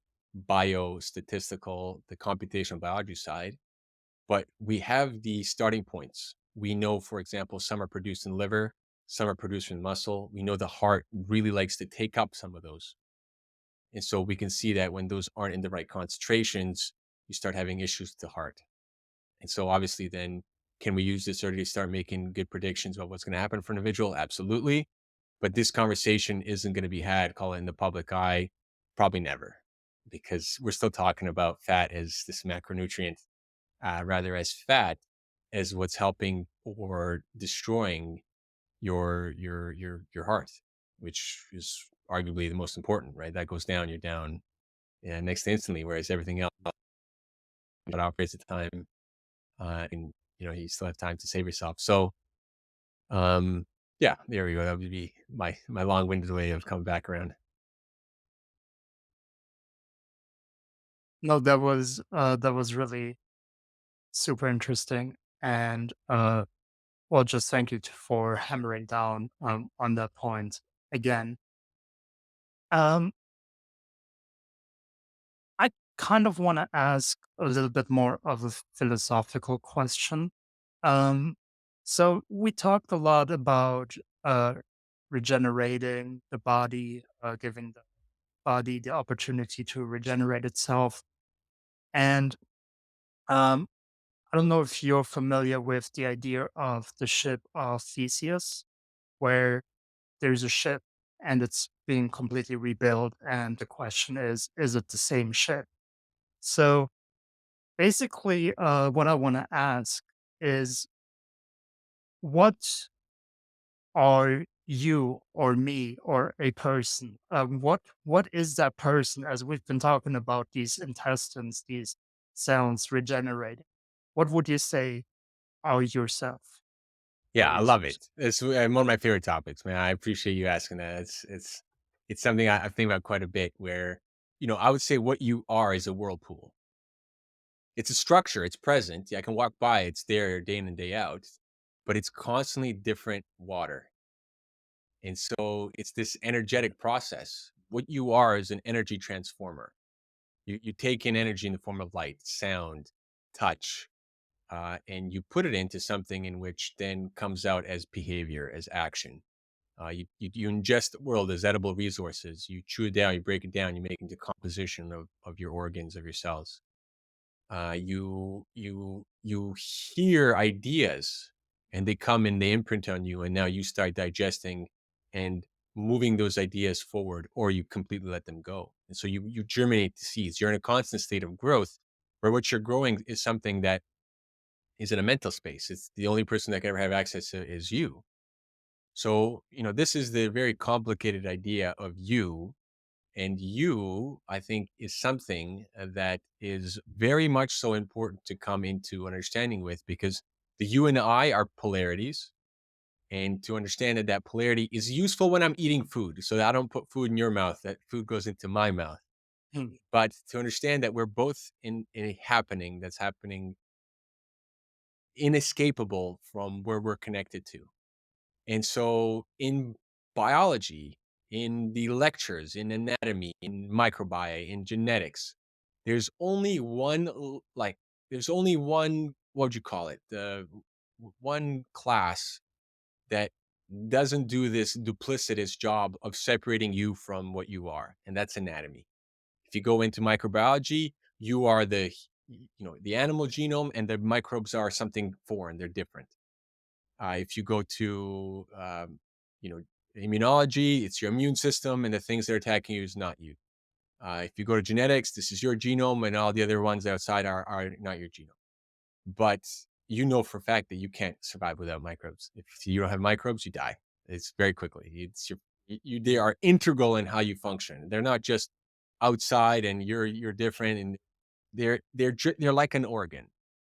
Speaker 3: biostatistical, the computational biology side, but we have the starting points. We know, for example, some are produced in liver, some are produced in muscle. We know the heart really likes to take up some of those. And so we can see that when those aren't in the right concentrations, you start having issues with the heart. And so obviously then can we use this already to start making good predictions about what's going to happen for an individual? Absolutely. But this conversation isn't going to be had, call it in the public eye, probably never, because we're still talking about fat as this macronutrient, rather as fat as what's helping or destroying your heart, which is arguably the most important, right? That goes down, you're down, yeah, next instantly, whereas everything else that operates at the time, and you still have time to save yourself. So, um, yeah, there we go. That would be my long-winded way of coming back around.
Speaker 2: No, that was really super interesting, and well, just thank you for hammering down on that point again. Um, I kind of want to ask a little bit more of a philosophical question. Um, so we talked a lot about uh, regenerating the body, giving the body the opportunity to regenerate itself, and um, I don't know if you're familiar with the idea of the ship of Theseus, where there's a ship and it's being completely rebuilt. And the question is it the same ship? So basically, what I want to ask is what are you or me or a person? What is that person as we've been talking about these intestines, these cells regenerating? What would you say are yourself
Speaker 3: Yeah,
Speaker 2: or
Speaker 3: I
Speaker 2: is
Speaker 3: love
Speaker 2: yours?
Speaker 3: it. It's one of my favorite topics, man. I appreciate you asking that. It's something I think about quite a bit. Where I would say what you are is a whirlpool. It's a structure. It's present. Yeah, I can walk by. It's there day in and day out, but it's constantly different water. And so it's this energetic process. What you are is an energy transformer. You take in energy in the form of light, sound, touch, and you put it into something in which then comes out as behavior, as action. You ingest the world as edible resources. You chew it down, you break it down, you make it into composition of your organs, of your cells. You hear ideas, and they come and they imprint on you, and now you start digesting and moving those ideas forward, or you completely let them go. And so you germinate the seeds. You're in a constant state of growth, where what you're growing is something that is in a mental space. It's the only person that can ever have access to is you. So, this is the very complicated idea of you. And you, I think, is something that is very much so important to come into understanding with, because the you and I are polarities. And to understand that that polarity is useful when I'm eating food, so that I don't put food in your mouth, that food goes into my mouth.
Speaker 2: Hmm.
Speaker 3: But to understand that we're both in a happening that's happening inescapable from where we're connected to. And so in biology, in the lectures, in anatomy, in microbiome, in genetics, there's only one, there's only one, what would you call it? One class that doesn't do this duplicitous job of separating you from what you are, and that's anatomy. If you go into microbiology, you are the animal genome, and the microbes are something foreign, they're different. If you go to, you know, immunology, it's your immune system, and the things that are attacking you is not you. If you go to genetics, this is your genome, and all the other ones outside are not your genome. But you know for a fact that you can't survive without microbes. If you don't have microbes, you die. It's very quickly. They are integral in how you function. They're not just outside, and you're different, and they're like an organ,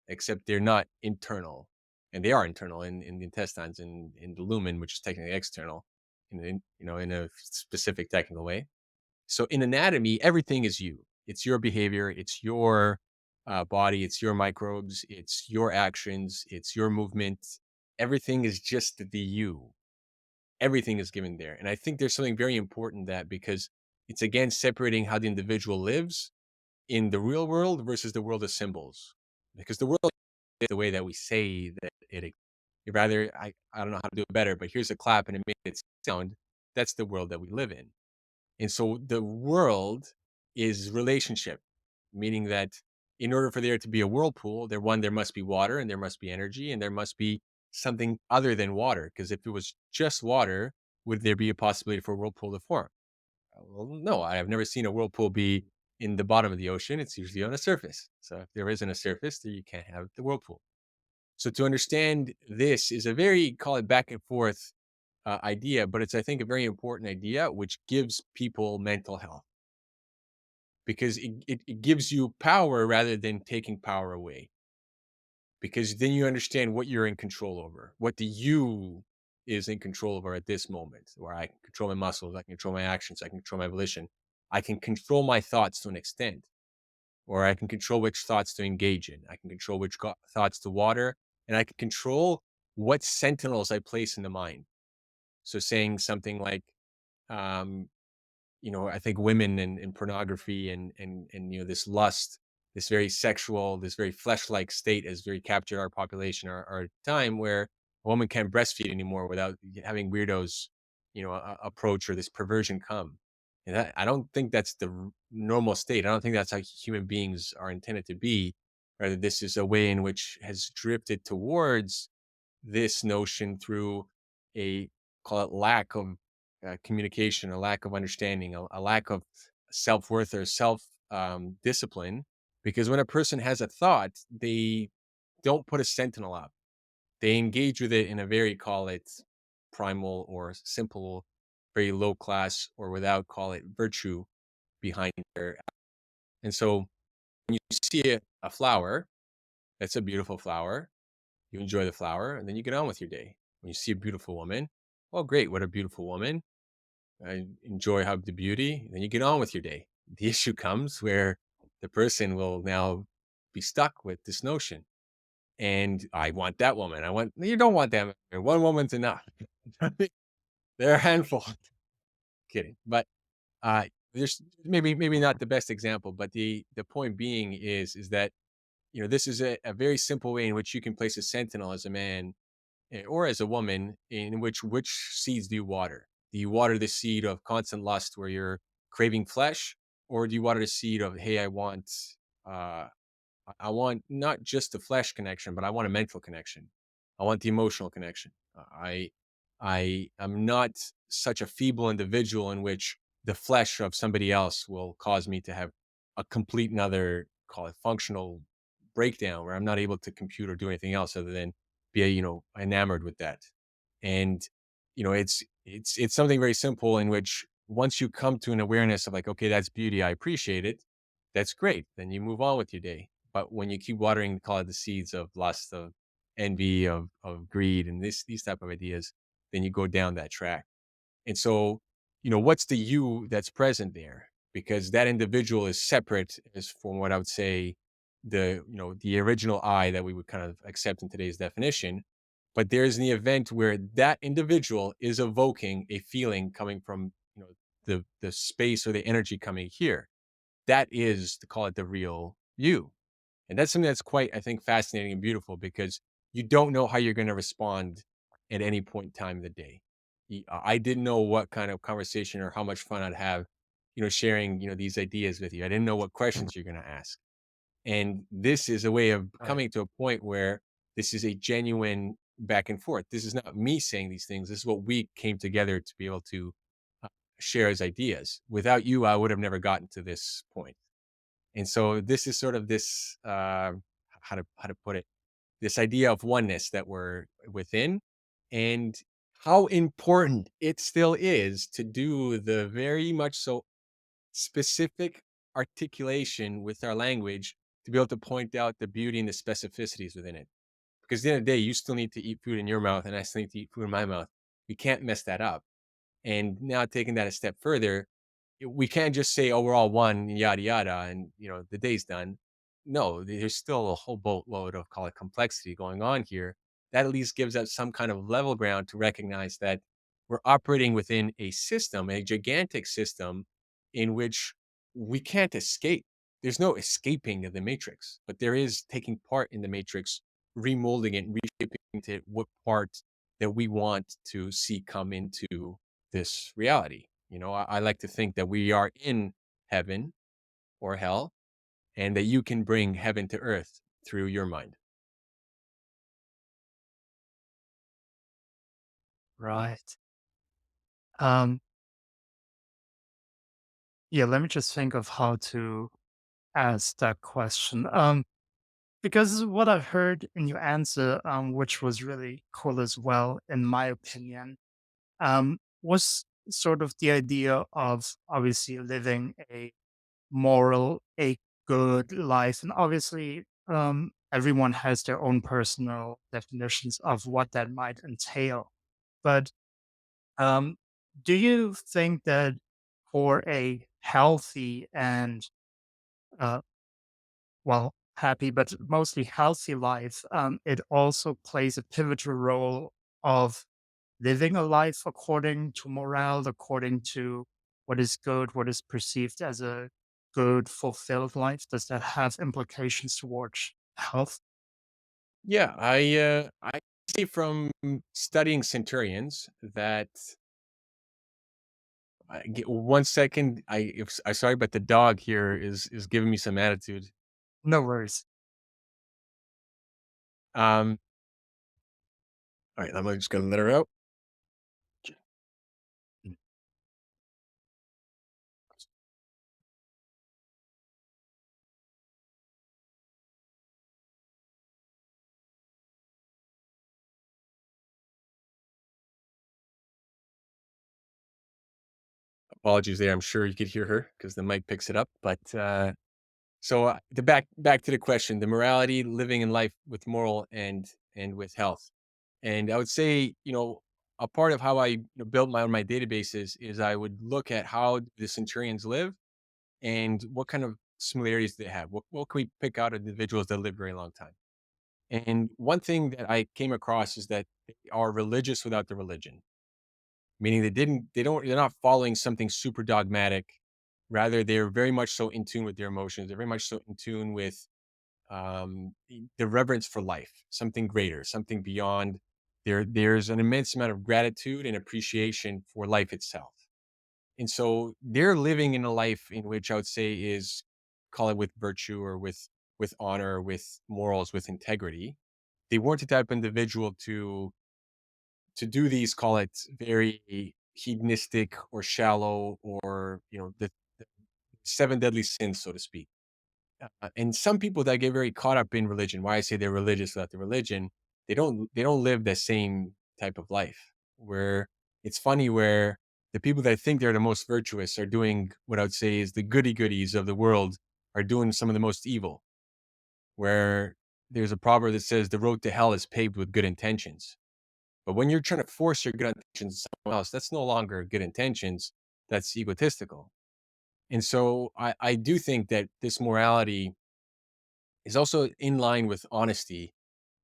Speaker 3: except they're not internal, and they are internal in the intestines and in the lumen, which is technically external, in a specific technical way. So in anatomy, everything is you. It's your behavior. It's your body. It's your microbes. It's your actions. It's your movement. Everything is just the you. Everything is given there. And I think there's something very important that because it's again separating how the individual lives in the real world versus the world of symbols. Because the world is the way that we say that rather I don't know how to do it better, but here's a clap and it made it sound. That's the world that we live in. And so the world is relationship, meaning that in order for there to be a whirlpool, there must be water and there must be energy and there must be something other than water. Because if it was just water, would there be a possibility for a whirlpool to form? Well, no, I have never seen a whirlpool be in the bottom of the ocean. It's usually on a surface. So if there isn't a surface, then you can't have the whirlpool. So to understand this is a very, call it back and forth idea, but it's, I think, a very important idea, which gives people mental health because it gives you power rather than taking power away. Because then you understand what you're in control over, what the you is in control over at this moment, where I can control my muscles, I can control my actions, I can control my volition, I can control my thoughts to an extent, or I can control which thoughts to engage in, I can control which thoughts to water, and I can control what sentinels I place in the mind. So saying something like, um, I think women and pornography and this lust, this very sexual, this very flesh-like state has very captured our population, our time where a woman can't breastfeed anymore without having weirdos, approach or this perversion come. And I don't think that's the normal state. I don't think that's how human beings are intended to be. Rather, this is a way in which has drifted towards this notion through a, call it, lack of communication, a lack of understanding, a lack of self worth or self discipline. Because when a person has a thought, they don't put a sentinel up. They engage with it in a very, call it, primal or simple, very low class or without, call it, virtue behind their. And so when you see a flower, that's a beautiful flower. You enjoy the flower, and then you get on with your day. When you see a beautiful woman, oh, great, what a beautiful woman. I enjoy how the beauty, then you get on with your day. The issue comes where the person will now be stuck with this notion. And I want that woman. You don't want them. One woman's enough. They're a handful. Kidding. But there's maybe not the best example, but the point being is that this is a very simple way in which you can place a sentinel as a man or as a woman, in which seeds do you water? Do you water the seed of constant lust where you're craving flesh, or do you water the seed of, hey, uh, I want not just the flesh connection, but I want a mental connection. I want the emotional connection. I am not such a feeble individual in which the flesh of somebody else will cause me to have a complete another, call it, functional breakdown where I'm not able to compute or do anything else other than be enamored with that. And it's something very simple in which once you come to an awareness of like, okay, that's beauty, I appreciate it. That's great. Then you move on with your day. But when you keep watering, call it, the seeds of lust, of envy, of greed, and these type of ideas, then you go down that track. And so, what's the you that's present there? Because that individual is separate as from what I would say the original I that we would kind of accept in today's definition. But there's the event where that individual is evoking a feeling coming from, the space or the energy coming here. That is to call it the real you. And that's something that's quite, I think, fascinating and beautiful because you don't know how you're going to respond at any point in time of the day. I didn't know what kind of conversation or how much fun I'd have, sharing, these ideas with you. I didn't know what questions you're going to ask. And this is a way of
Speaker 2: Right.
Speaker 3: coming to a point where this is a genuine back and forth. This is not me saying these things. This is what we came together to be able to uh, share as ideas. Without you, I would have never gotten to this point. And so this is sort of this how to put it, this idea of oneness that we're within, and how important it still is to do the very much so specific articulation with our language to be able to point out the beauty and the specificities within it. Because at the end of the day, you still need to eat food in your mouth, and I still need to eat food in my mouth. We can't mess that up. And now taking that a step further, we can't just say, "Oh, we're all one," yada yada, and the day's done. no, there's still a whole boatload of, call it, complexity going on here. That at least gives us some kind of level ground to recognize that we're operating within a system, a gigantic system in which we can't escape. There's no escaping the matrix, but there is taking part in the matrix, remolding it, and reshaping to what part that we want to see come into this reality. I like to think that we are in heaven or hell, and that you can bring heaven to earth through your mind.
Speaker 2: Right. Um, yeah, let me just think of how to ask that question. Because what I heard in your answer, which was really cool as well, in my opinion, was sort of the idea of obviously living a moral, a good life. And obviously, everyone has their own personal definitions of what that might entail. But um, do you think that for a healthy and, uh, well, happy, but mostly healthy life, it also plays a pivotal role of living a life according to morale, according to what is good, what is perceived as a good, fulfilled life? Does that have implications towards health?
Speaker 3: Yeah, I see from studying centurions that get 1 second. I sorry, but the dog here is giving me some attitude.
Speaker 2: No worries.
Speaker 3: Um, all right, I'm just gonna let her out.
Speaker 2: Mm.
Speaker 3: Apologies there. I'm sure you could hear her because the mic picks it up. But the back to the question, the morality, living in life with moral and with health. And I would say, a part of how I built my databases is I would look at how the centurions live and what kind of similarities they have. What can we pick out of individuals that live a very long time? And one thing that I came across is that they are religious without the religion, meaning they're not following something super dogmatic. Rather, they're very much so in tune with their emotions. They're very much so in tune with the reverence for life, something greater, something beyond. There's an immense amount of gratitude and appreciation for life itself. And so they're living in a life in which I would say is, call it, with virtue or with honor, with morals, with integrity. They weren't the type of individual to do these, call it, very hedonistic or shallow, or the seven deadly sins, so to speak. And some people that get very caught up in religion, why I say they're religious without the religion, they don't live the same type of life. Where it's funny, where the people that think they're the most virtuous are doing what I would say is the goody goodies of the world are doing some of the most evil. Where there's a proverb that says the road to hell is paved with good intentions. But when you're trying to force your good intentions on someone else, that's no longer good intentions. That's egotistical. And so I do think that this morality is also in line with honesty,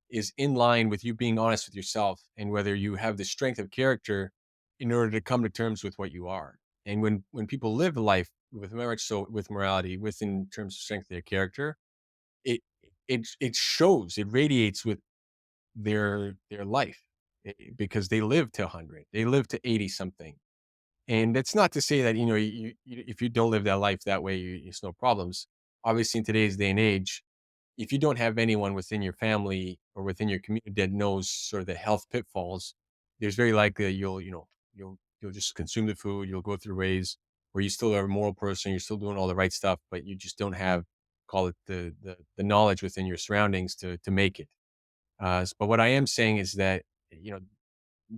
Speaker 3: is in line with you being honest with yourself and whether you have the strength of character in order to come to terms with what you are. And when people live a life with very much so with morality, within terms of strength of their character, it it shows, it radiates with their life, because they live to 100, they live to 80 something. And that's not to say that, if you don't live that life that way, it's no problems. Obviously, in today's day and age, if you don't have anyone within your family or within your community that knows sort of the health pitfalls, there's very likely that you'll just consume the food. You'll go through ways where you still are a moral person, you're still doing all the right stuff, but you just don't have, call it, the knowledge within your surroundings to make it. But what I am saying is that, you know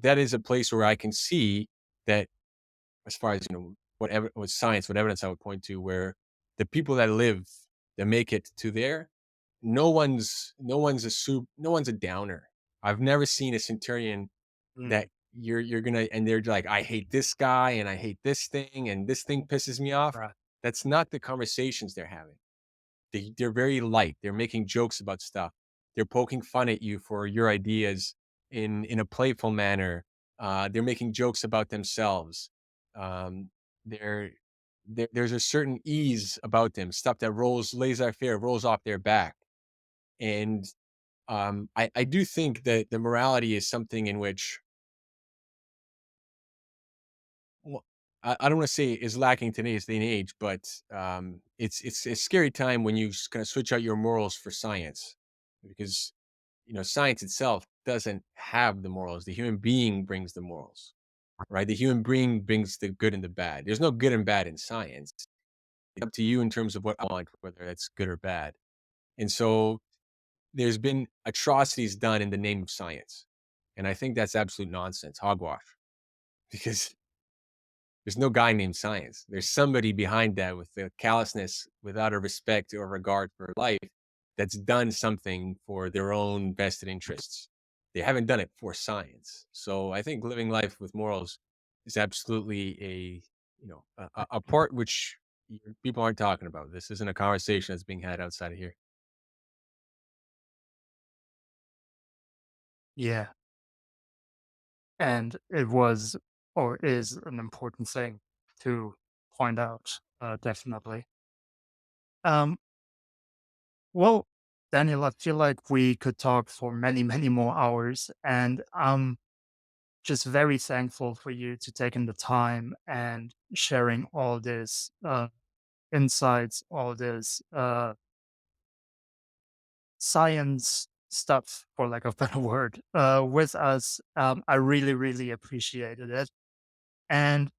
Speaker 3: that is a place where I can see that, as far as, whatever with science, what evidence I would point to, where the people that live, that make it to there, no one's a downer. I've never seen a centurion
Speaker 2: Mm,
Speaker 3: that you're gonna and they're like, I hate this guy and I hate this thing and this thing pisses me off.
Speaker 2: right.
Speaker 3: That's not the conversations they're having. they're very light. They're making jokes about stuff. They're poking fun at you for your ideas in a playful manner. They're making jokes about themselves. Um, they're there's a certain ease about them, stuff that rolls laissez-faire, rolls off their back. And I do think that the morality is something in which, well, I don't want to say is lacking today's day and age, but it's a scary time when you kind of switch out your morals for science, because science itself doesn't have the morals. The human being brings the morals, right? The human being brings the good and the bad. There's no good and bad in science. It's up to you in terms of what I want, whether that's good or bad. And so there's been atrocities done in the name of science. And I think that's absolute nonsense, hogwash, because there's no guy named Science. There's somebody behind that with the callousness, without a respect or regard for life, that's done something for their own vested interests. They haven't done it for science. So I think living life with morals is absolutely a part which people aren't talking about. This isn't a conversation that's being had outside of here.
Speaker 2: Yeah. And it was or is an important thing to point out, definitely. Um, well, Daniel, I feel like we could talk for many, many more hours, and I'm just very thankful for you to taking the time and sharing all this insights, all this science stuff, for lack of a better word, with us. I really, really appreciated it, and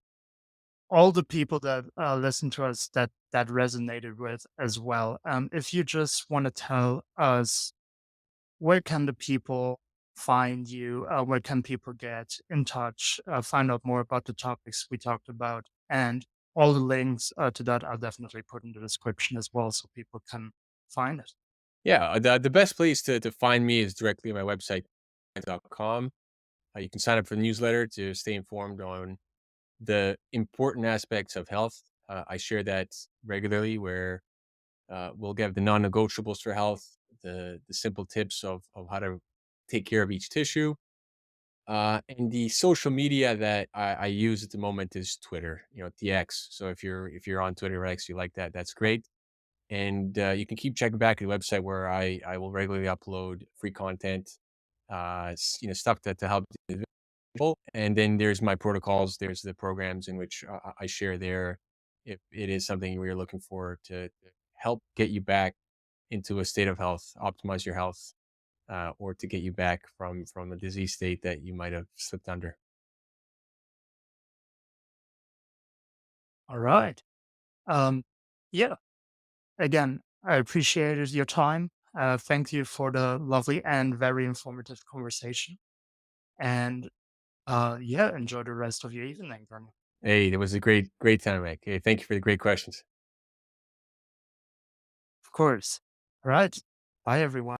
Speaker 2: all the people that listen to us that resonated with as well. If you just want to tell us where can the people find you, where can people get in touch, find out more about the topics we talked about, and all the links to that I'll definitely put in the description as well, so people can find it.
Speaker 3: Yeah, the best place to find me is directly on my website.com. You can sign up for the newsletter to stay informed on the important aspects of health. I share that regularly, where we'll give the non-negotiables for health, the simple tips of how to take care of each tissue. And the social media that I use at the moment is Twitter, the X. So if you're on Twitter or X, you like that, that's great. And you can keep checking back at the website, where I will regularly upload free content, stuff that to help people. And then there's my protocols. There's the programs in which I share there, if it is something we're looking for to help get you back into a state of health, optimize your health, or to get you back from a disease state that you might have slipped under.
Speaker 2: All right. Um, yeah. Again, I appreciated your time. Thank you for the lovely and very informative conversation. And yeah, enjoy the rest of your evening, Vernon.
Speaker 3: Hey, it was a great time, Mike. Hey, thank you for the great questions.
Speaker 2: Of course. All right. Bye, everyone.